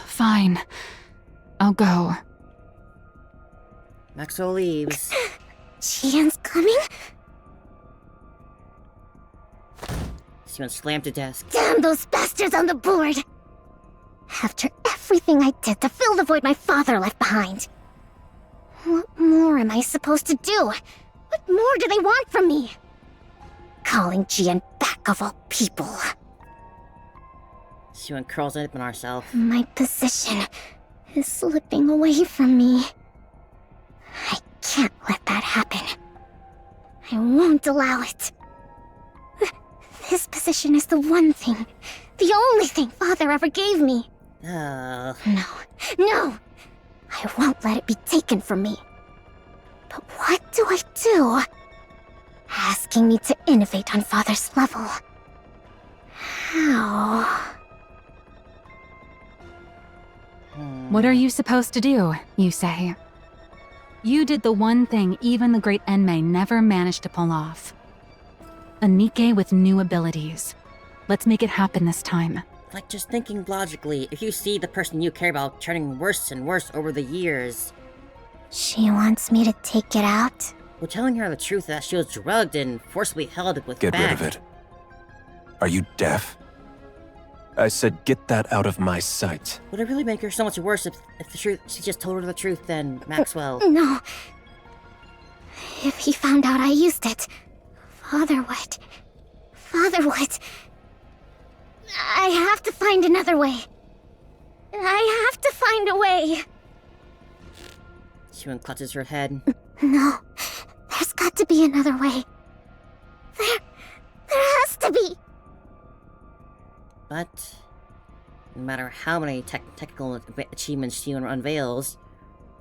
fine. I'll go.
Maxwell leaves.
Jian's coming?
Syuen slammed the desk.
Damn those bastards on the board! After everything I did to fill the void my father left behind. What more am I supposed to do? What more do they want from me? Calling Jian back of all people.
Syuen curls up on herself.
My position is slipping away from me. I can't let that happen. I won't allow it. This position is the one thing, the only thing Father ever gave me.
Oh.
No! I won't let it be taken from me. But what do I do? Asking me to innovate on Father's level. How?
What are you supposed to do, you say? You did the one thing even the great Enmei never managed to pull off. A Nikke with new abilities. Let's make it happen this time.
Like, just thinking logically, if you see the person you care about turning worse and worse over the years,
She wants me to take it out?
well, telling her the truth that she was drugged and forcibly held with
Get rid of it. Are you deaf? I said get that out of my sight.
Would it really make her so much worse if the truth, she just told her the truth then, Maxwell?
No. If he found out I used it, Father would. I have to find another way. I have to find a way.
Syuen clutches her head.
No, there's got to be another way. There has to be.
But no matter how many technical achievements Syuen unveils,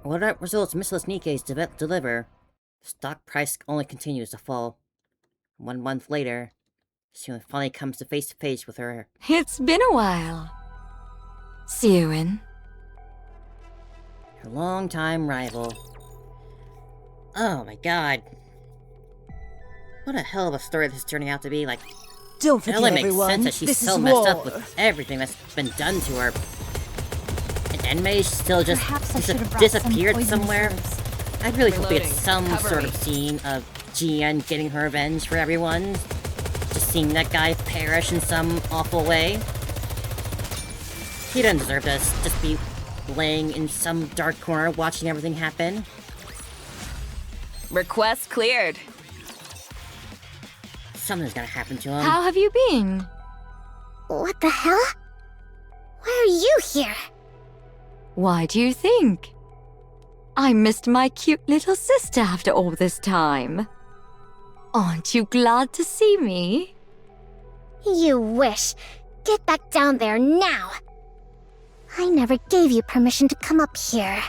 or what results Missilis Nikke's deliver, the stock price only continues to fall. 1 month later, Syuen finally comes to face with her.
It's been a while. Syuen.
Her longtime rival. Oh my god. What a hell of a story this is turning out to be. Like,
Don't
it
forget,
only makes
everyone,
sense that she's
this
so
is
messed
war.
up with everything that's been done to her. And Enmei still just
Perhaps I should have brought some
disappeared
poison
somewhere.
reserves.
I really hope we get
Reloading.
some
Cover
sort
me.
of scene of Jian getting her revenge for everyone. Just seeing that guy perish in some awful way. He doesn't deserve to just be laying in some dark corner watching everything happen.
Request cleared.
Something's gonna happen to him.
How have you been?
What the hell? Why are you here?
Why do you think? I missed my cute little sister after all this time. Aren't you glad to see me?
You wish. Get back down there now. I never gave you permission to come up here.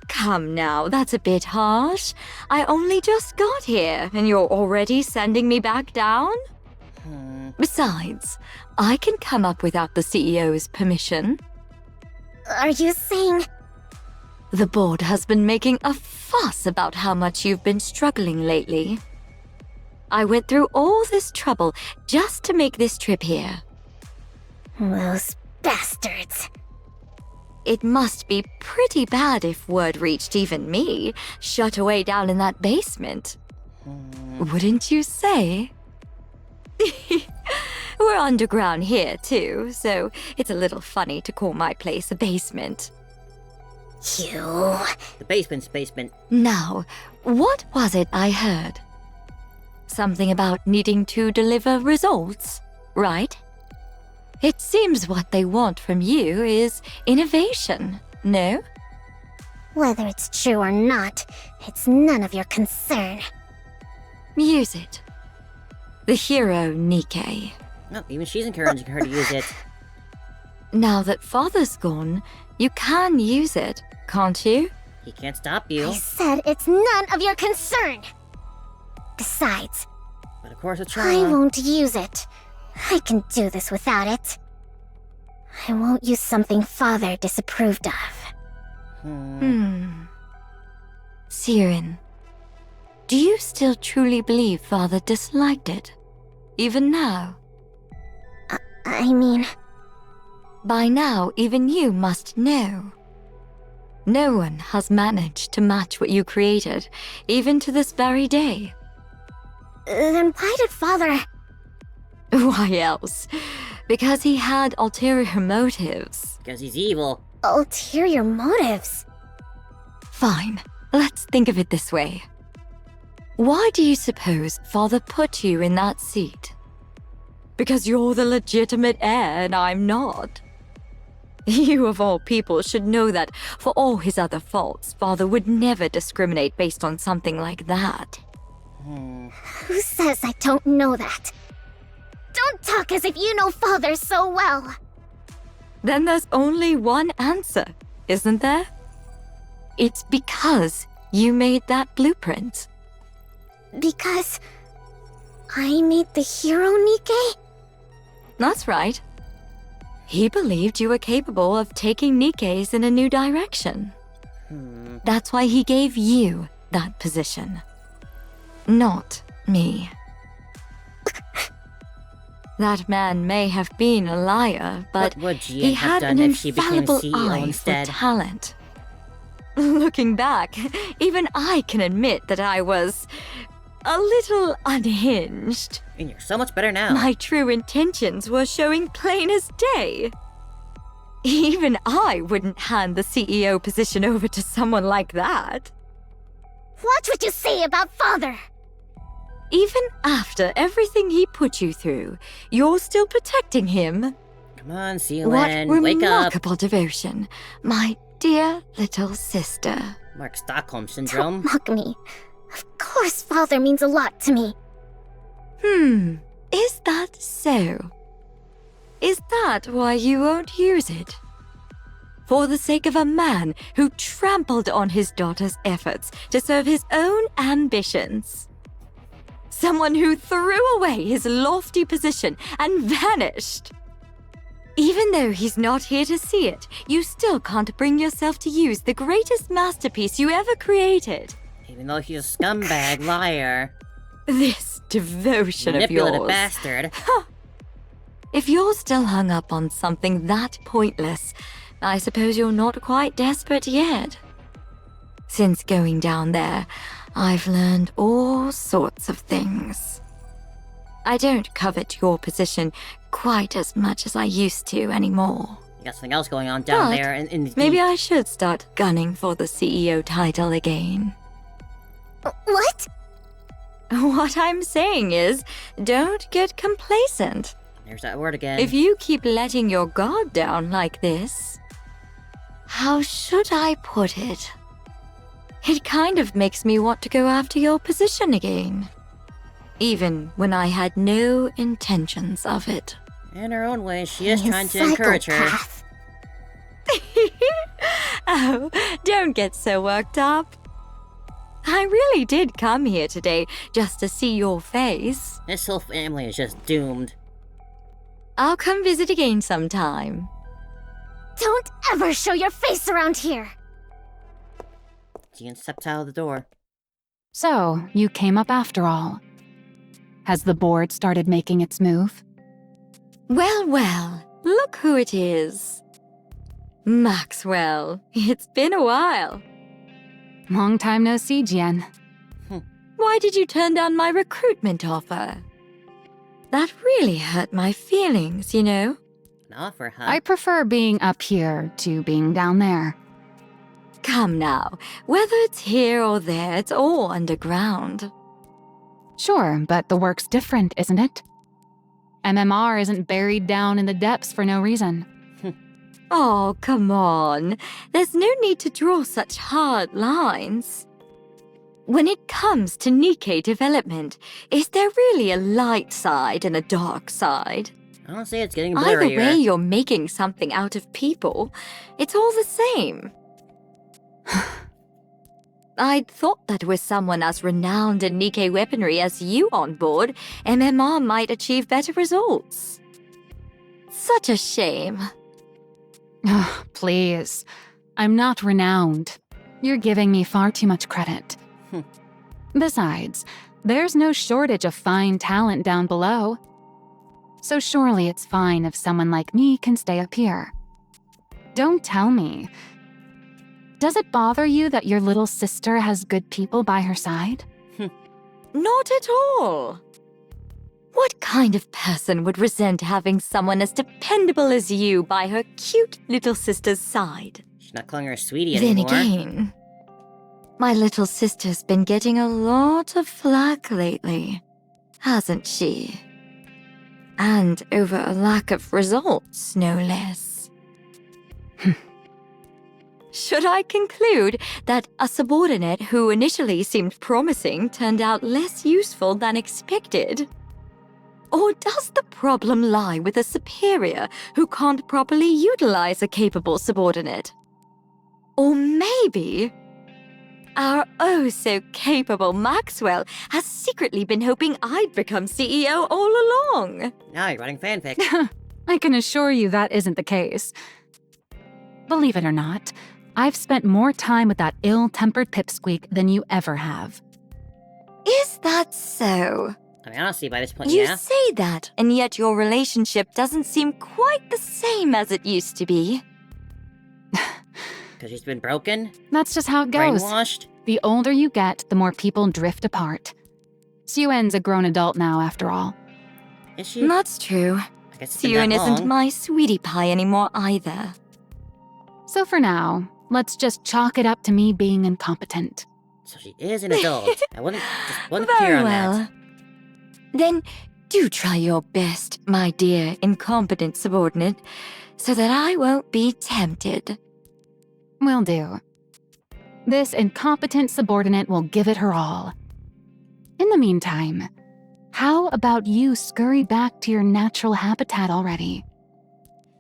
Come now, that's a bit harsh. I only just got here, and you're already sending me back down? Besides, I can come up without the CEO's permission.
Are you saying...
The board has been making a fuss about how much you've been struggling lately. I went through all this trouble just to make this trip here.
Those bastards.
It must be pretty bad if word reached even me, shut away down in that basement. Wouldn't you say? We're underground here, too, so it's a little funny to call my place a basement.
You...
The basement's basement.
Now, what was it I heard? Something about needing to deliver results, right? It seems what they want from you is innovation, no?
Whether it's true or not, it's none of your concern.
Use it. The hero, Nikke.
No, even she's encouraging her to use it.
Now that Father's gone, you can use it, can't you?
He can't stop you.
I said it's none of your concern! Besides,
But of course it's
I
wrong.
won't use it. I can do this without it. I won't use something Father disapproved of.
Syuen, do you still truly believe Father disliked it? Even now?
I mean...
By now, even you must know. No one has managed to match what you created, even to this very day.
Then why did Father...
Why else? Because he had ulterior motives.
Because he's evil.
Ulterior motives?
Fine, let's think of it this way. Why do you suppose Father put you in that seat? Because you're the legitimate heir and I'm not. You of all people should know that for all his other faults, Father would never discriminate based on something like that.
Who says I don't know that? Don't talk as if you know Father so well.
Then there's only one answer, isn't there? It's because you made that blueprint.
Because... I made the hero, Nikke?
That's right. He believed you were capable of taking Nikke's in a new direction. That's why he gave you that position. Not me. That man may have been a liar, but
What would Jien
he
have
had an
done if she became
infallible
CEO
eye
instead?
for talent. Looking back, even I can admit that I was a little unhinged.
And you're so much better now.
My true intentions were showing plain as day. Even I wouldn't hand the CEO position over to someone like that.
Watch what you say about Father!
Even after everything he put you through, you're still protecting him.
Come on,
What
Syuen, wake up.
remarkable devotion, my dear little sister.
Mark Stockholm
Don't
Syndrome.
mock me. Of course Father means a lot to me.
Is that so? Is that why you won't use it? For the sake of a man who trampled on his daughter's efforts to serve his own ambitions? Someone who threw away his lofty position and vanished? Even though he's not here to see it, you still can't bring yourself to use the greatest masterpiece you ever created.
Even though he's a scumbag liar.
This devotion of
Manipulative
yours.
bastard.
If you're still hung up on something that pointless, I suppose you're not quite desperate yet. Since going down there, I've learned all sorts of things. I don't covet your position quite as much as I used to anymore.
You got something else going on down
But
there in the
maybe I should start gunning for the CEO title again.
What?
What I'm saying is, don't get complacent.
There's that word again.
If you keep letting your guard down like this, how should I put it? It kind of makes me want to go after your position again. Even when I had no intentions of it.
In her own way, she is trying to encourage her.
Psychopath.
Oh, don't get so worked up. I really did come here today just to see your face.
This whole family is just doomed.
I'll come visit again sometime.
Don't ever show your face around here!
Syuen stepped out of the door.
So, you came up after all. Has the board started making its move?
Well, well, look who it is. Maxwell, it's been a while.
Long time no see, Jian.
Why did you turn down my recruitment offer? That really hurt my feelings, you know?
An offer, huh?
I prefer being up here to being down there.
Come now, whether it's here or there, it's all underground.
Sure, but the work's different, isn't it? MMR isn't buried down in the depths for no reason.
Oh, come on. There's no need to draw such hard lines. When it comes to Nikke development, is there really a light side and a dark side?
Honestly, it's getting blurrier.
Either way you're making something out of people, it's all the same. I'd thought that with someone as renowned in Nikke weaponry as you on board, MMR might achieve better results. Such a shame.
Oh, please. I'm not renowned. You're giving me far too much credit. Besides, there's no shortage of fine talent down below. So surely it's fine if someone like me can stay up here. Don't tell me. Does it bother you that your little sister has good people by her side?
Not at all. What kind of person would resent having someone as dependable as you by her cute little sister's side?
She's not calling her sweetie
Then
anymore.
again, my little sister's been getting a lot of flack lately, hasn't she? And over a lack of results, no less. Should I conclude that a subordinate who initially seemed promising turned out less useful than expected? Or does the problem lie with a superior who can't properly utilize a capable subordinate? Or maybe our oh-so-capable Maxwell has secretly been hoping I'd become CEO all along.
Now you're writing fanfic.
I can assure you that isn't the case. Believe it or not, I've spent more time with that ill-tempered pipsqueak than you ever have.
Is that so?
I mean, honestly, by this point,
You
yeah.
say that, and yet your relationship doesn't seem quite the same as it used to be.
Because she's been broken?
That's just how it goes.
Brainwashed?
The older you get, the more people drift apart. Syuen's a grown adult now, after all.
Is she?
That's true.
I guess it's been
Syuen
that
isn't
long.
my sweetie pie anymore either.
So for now, let's just chalk it up to me being incompetent.
So she is an adult. I wasn't clear
Very
on
well.
that.
Then do try your best, my dear incompetent subordinate, so that I won't be tempted.
Will do. This incompetent subordinate will give it her all. In the meantime, how about you scurry back to your natural habitat already?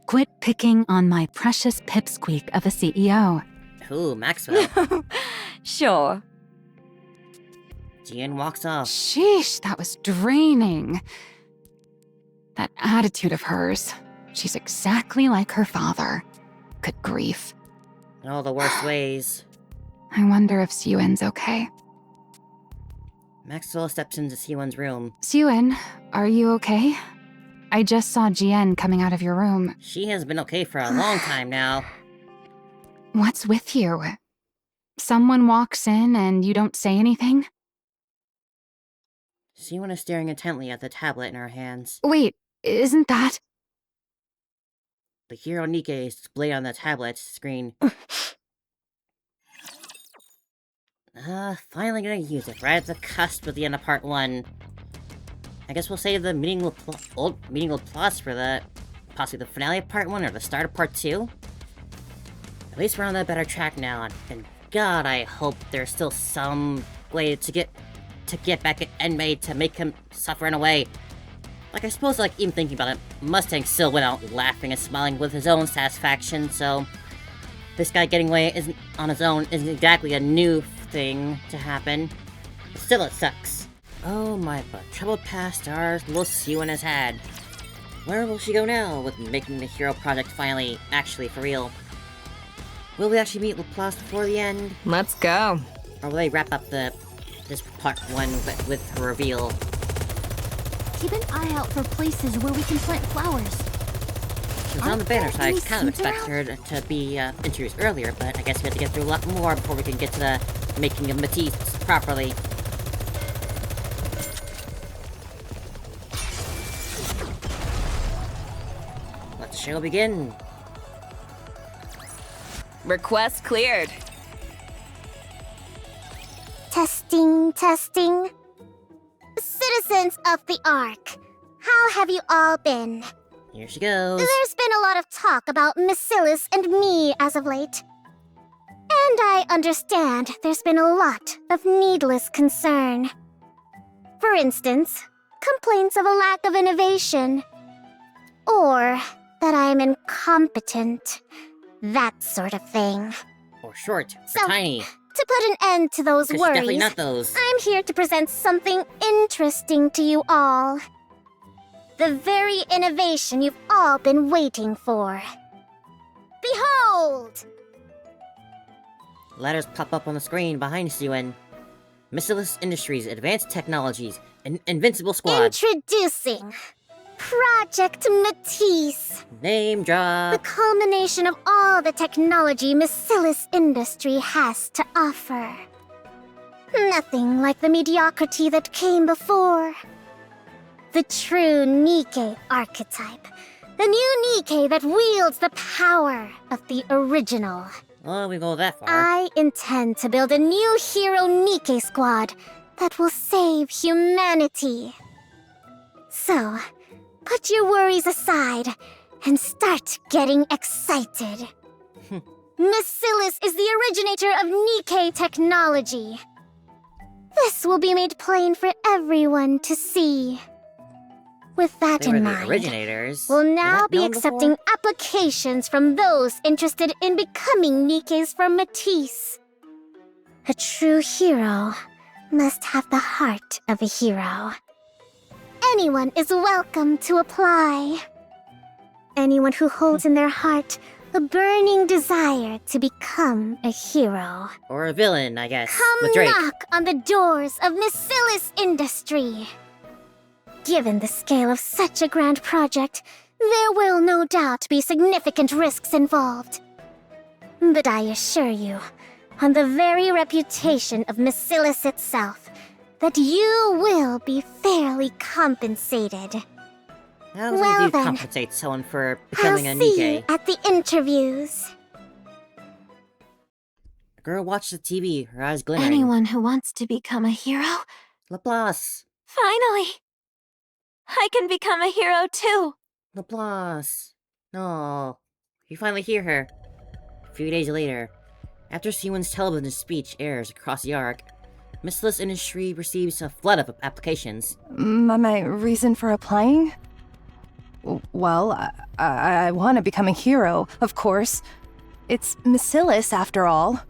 Quit picking on my precious pipsqueak of a CEO.
Ooh, Maxwell.
Sure.
Syuen walks off.
Sheesh, that was draining. That attitude of hers. She's exactly like her father. Good grief.
In all the worst ways.
I wonder if Syuen's okay.
Maxwell steps into Syuen's room.
Syuen, are you okay? I just saw Jian coming out of your room.
She has been okay for a long time now.
What's with you? Someone walks in and you don't say anything?
Syuen is staring intently at the tablet in her hands.
Wait, isn't that...
The hero Nikke is displayed on the tablet screen. Finally gonna use it, right at the cusp of the end of part 1. I guess we'll save the meaningless plus for the possibly the finale of part 1 or the start of part 2. At least we're on that better track now, and God, I hope there's still some way to get back at Enmei to make him suffer in a way. Like, I suppose, like, even thinking about it, Mustang still went out laughing and smiling with his own satisfaction, so this guy getting away isn't on his own isn't exactly a new thing to happen. Still, it sucks. Oh my, but troubled past our little Syuen has had. Where will she go now with making the hero project finally actually for real? Will we actually meet Laplace before the end?
Let's go.
Or will they wrap up this part 1 with her reveal?
Keep an eye out for places where we can plant flowers.
She was on the banner, so I kind of expected her to be introduced earlier, but I guess we have to get through a lot more before we can get to the making of Matisse properly. Let the show begin.
Request cleared.
Testing, testing. Citizens of the Ark, how have you all been?
Here she goes.
There's been a lot of talk about Missilis and me as of late. And I understand there's been a lot of needless concern. For instance, complaints of a lack of innovation. Or that I'm incompetent. That sort of thing.
Or short, or
So,
tiny.
To put an end to those
'Cause she's
worries,
definitely not those.
I'm here to present something interesting to you all. The very innovation you've all been waiting for. Behold!
Letters pop up on the screen behind Syuen. Missilis Industries Advanced Technologies, Invincible Squad.
Introducing Project Matisse.
Name
The
drop.
culmination of all the technology Missilis Industry has to offer. Nothing like the mediocrity that came before. The true Nikke archetype. The new Nikke that wields the power of the original.
Oh, we go that far.
I intend to build a new hero Nikke squad that will save humanity. So, put your worries aside and start getting excited. Missilis is the originator of Nikke technology. This will be made plain for everyone to see. With that
They were
in
the
mind,
originators.
we'll
Was
now
that
be
known
accepting
before?
applications from those interested in becoming Nikkes from Matisse. A true hero must have the heart of a hero. Anyone is welcome to apply. Anyone who holds in their heart a burning desire to become a hero.
Or a villain, I guess.
Come
with Drake.
knock on the doors of Missilis Industry. Given the scale of such a grand project, there will no doubt be significant risks involved. But I assure you, on the very reputation of Missilis itself, that you will be fairly compensated.
How does
Well
you
then,
compensate someone for
I'll
becoming a
see you
Nikke?
at the interviews.
The girl watched the TV, her eyes glittering.
Anyone who wants to become a hero?
Laplace.
Finally! I can become a hero too!
Laplace. No. You finally hear her. A few days later, after Syuen's television speech airs across the Ark, Missilis Industry receives a flood of applications.
My reason for applying? Well, I want to become a hero, of course. It's Missilis, after all.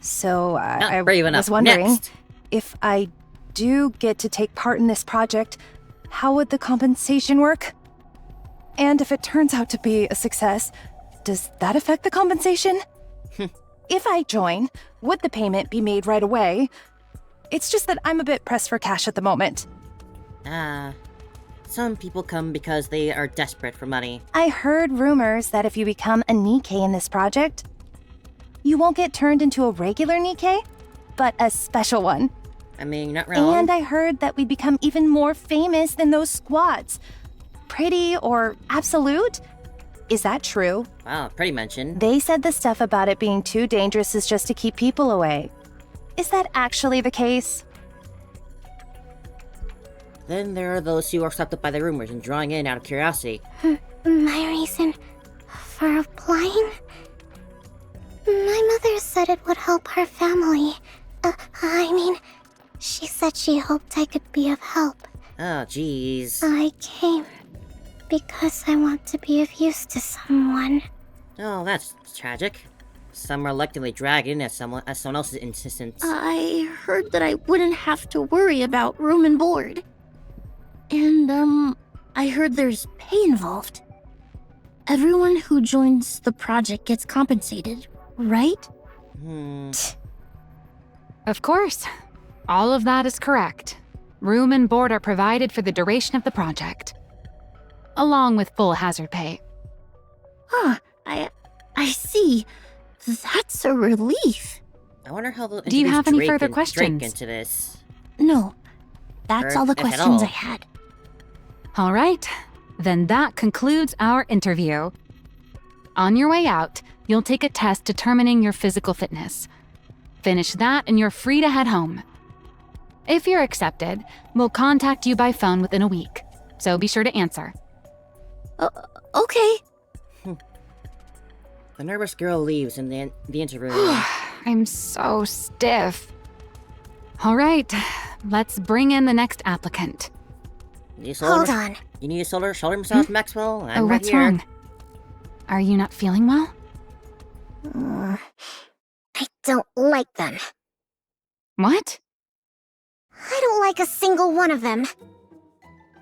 So I
brave enough.
was wondering,
Next.
if I do get to take part in this project, how would the compensation work? And if it turns out to be a success, does that affect the compensation? If I join, would the payment be made right away? It's just that I'm a bit pressed for cash at the moment.
Some people come because they are desperate for money.
I heard rumors that if you become a Nikke in this project, you won't get turned into a regular Nikke, but a special one.
I mean, you're not wrong.
And I heard that we become even more famous than those squads. Pretty or absolute? Is that true?
Wow, pretty mentioned.
They said the stuff about it being too dangerous is just to keep people away. Is that actually the case?
Then there are those who are swept up by the rumors and drawing in out of curiosity.
My reason for applying? My mother said it would help her family. She said she hoped I could be of help.
Oh, jeez.
I came because I want to be of use to someone.
Oh, that's tragic. Some are reluctantly dragged in as someone else's insistence.
I heard that I wouldn't have to worry about room and board. And, I heard there's pay involved. Everyone who joins the project gets compensated, right?
Of course. All of that is correct. Room and board are provided for the duration of the project, along with full hazard pay.
Huh, I see. That's a relief.
I wonder how they'll
Do you have any further
Drake
questions?
into this.
No, that's
Or
all the
if at
questions
all.
I had.
All right, then that concludes our interview. On your way out, you'll take a test determining your physical fitness. Finish that and you're free to head home. If you're accepted, we'll contact you by phone within a week, so be sure to answer.
Okay.
The nervous girl leaves in the interview room.
I'm so stiff. All right, let's bring in the next applicant.
Hold on.
You need a shoulder massage, Maxwell? I'm right
What's
here.
wrong? Are you not feeling well?
I don't like them.
What?
I don't like a single one of them.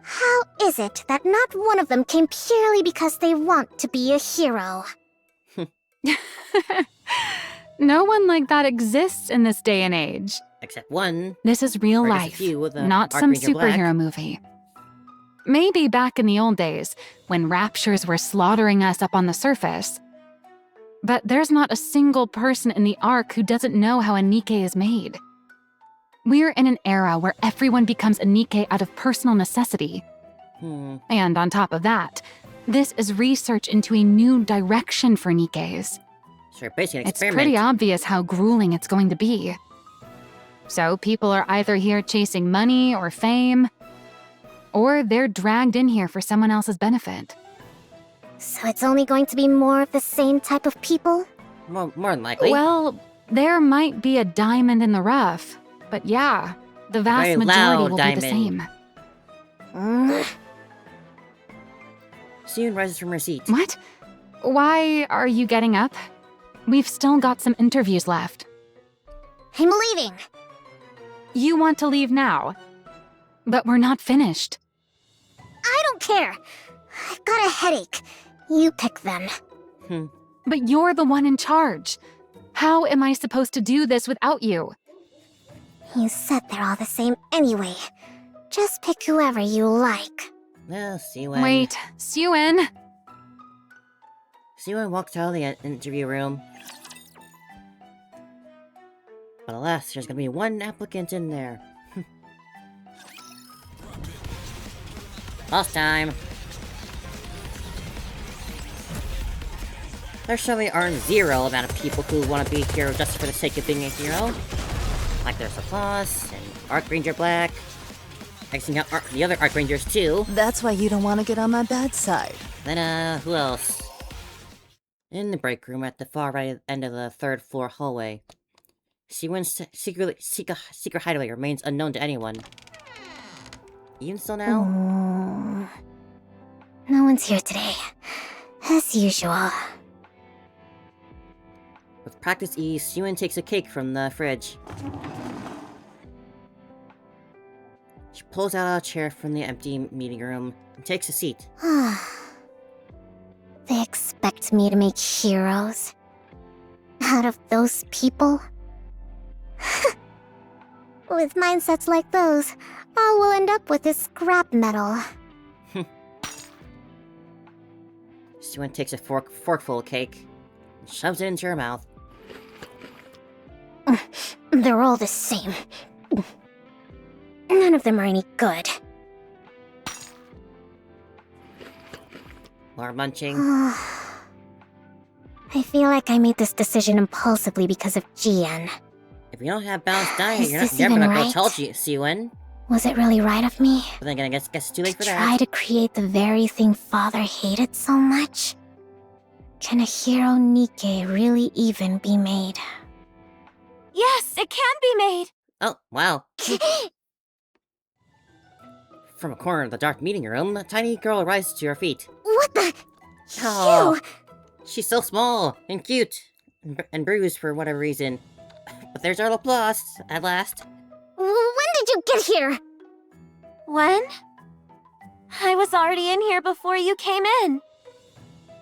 How is it that not one of them came purely because they want to be a hero?
No one like that exists in this day and age.
Except one.
This is real
Or just a
life,
few with a
not some
Archranger Black.
superhero movie. Maybe back in the old days, when raptures were slaughtering us up on the surface. But there's not a single person in the Ark who doesn't know how a Nikke is made. We're in an era where everyone becomes a Nikke out of personal necessity. And on top of that, this is research into a new direction for Nikkes.
So basically an
It's
experiment.
pretty obvious how grueling it's going to be. So people are either here chasing money or fame, or they're dragged in here for someone else's benefit.
So it's only going to be more of the same type of people?
More than likely.
Well, there might be a diamond in the rough, but yeah, the vast
Very
majority
loud
will
diamond.
be the same.
Syuen rises from her seat.
What? Why are you getting up? We've still got some interviews left.
I'm leaving.
You want to leave now, but we're not finished.
I don't care. I've got a headache. You pick them.
But you're the one in charge. How am I supposed to do this without you?
You said they're all the same anyway. Just pick whoever you like.
Well, Syuen.
Wait, Syuen.
Syuen walks out of the interview room. But alas, there's gonna be one applicant in there. Last time. There surely aren't zero amount of people who want to be a hero just for the sake of being a hero. Like there's Applause and Archranger Black. Xing out the other Archrangers too.
That's why you don't want to get on my bad side.
Then, who else? In the break room at the far right end of the third floor hallway. Syuen's secret hideaway remains unknown to anyone. Even still now?
No one's here today. As usual.
With practiced ease, Syuen takes a cake from the fridge. She pulls out a chair from the empty meeting room and takes a seat.
They expect me to make heroes? Out of those people? With mindsets like those, all we'll end up with is scrap metal.
Syuen takes a forkful of cake and shoves it into her mouth.
They're all the same. None of them are any good.
More munching.
I feel like I made this decision impulsively because of GN.
If you don't have balanced diet,
Is
you're
this
never
even
gonna go
right?
tell Syuen.
Was it really right of me?
But then again, I guess it's too late for
Try
that.
to create the very thing Father hated so much? Can a hero Nikke really even be made?
Yes, it can be made!
Oh, wow. From a corner of the dark meeting room, a tiny girl rises to her feet.
What the?
Oh,
You!
she's so small and cute. and bruised for whatever reason. But there's our Laplace, at last.
When did you get here?
When? I was already in here before you came in.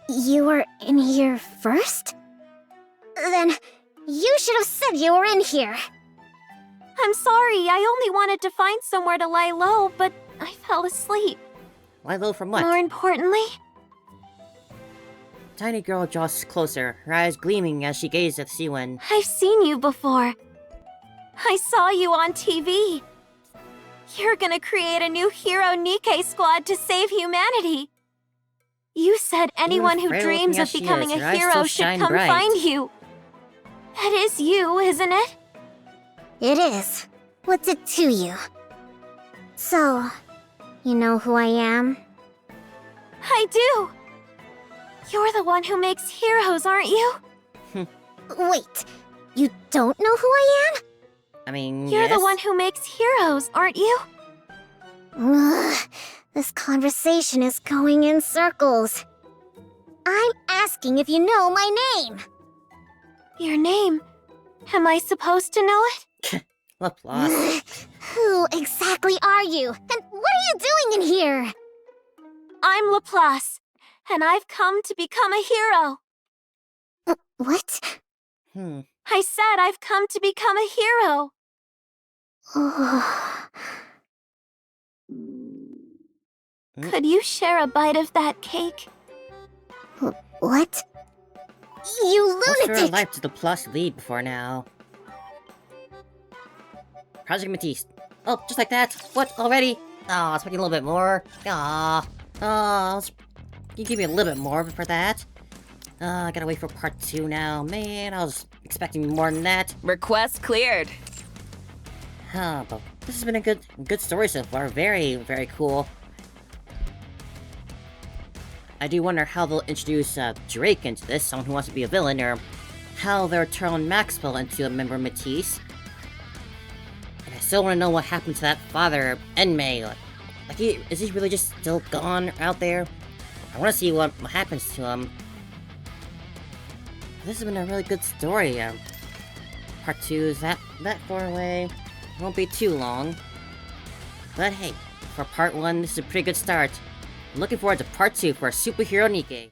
You were in here first? Then you should have said you were in here.
I'm sorry, I only wanted to find somewhere to lie low, but I fell asleep.
Lie low from what?
More importantly,
Tiny girl draws closer, her eyes gleaming as she gazed at Syuen.
I've seen you before. I saw you on TV. You're gonna create a new hero Nikke squad to save humanity. You said anyone who
frail
dreams
looking
of
as she
becoming
is, her
a
eyes
hero
still
should
shine
come
bright.
find you. That is you, isn't it?
It is. What's it to you? So, you know who I am?
I do. You're the one who makes heroes, aren't you?
Wait, you don't know who I am?
I mean,
You're
yes?
the one who makes heroes, aren't you?
Ugh, this conversation is going in circles. I'm asking if you know my name.
Your name. Am I supposed to know it?
Laplace.
Who exactly are you? And what are you doing in here?
I'm Laplace, and I've come to become a hero.
What?
I said I've come to become a hero. Could you share a bite of that cake?
What? You
Most of her
lunatic!
life to the plus lead before now. Project Matisse. Oh, just like that? What, already? Aw, expecting a little bit more. Aw. Can you give me a little bit more for that? I gotta wait for part 2 now. Man, I was expecting more than that.
Request cleared.
But this has been a good story so far. Very, very cool. I do wonder how they'll introduce Drake into this, someone who wants to be a villain, or how they'll turn Maxwell into a member of Matisse. And I still want to know what happened to that father, Enmei. Is he really just still gone out there? I want to see what happens to him. This has been a really good story. Part 2 is that far away. Won't be too long. But hey, for part 1, this is a pretty good start. I'm looking forward to part 2 for Superhero Nikke.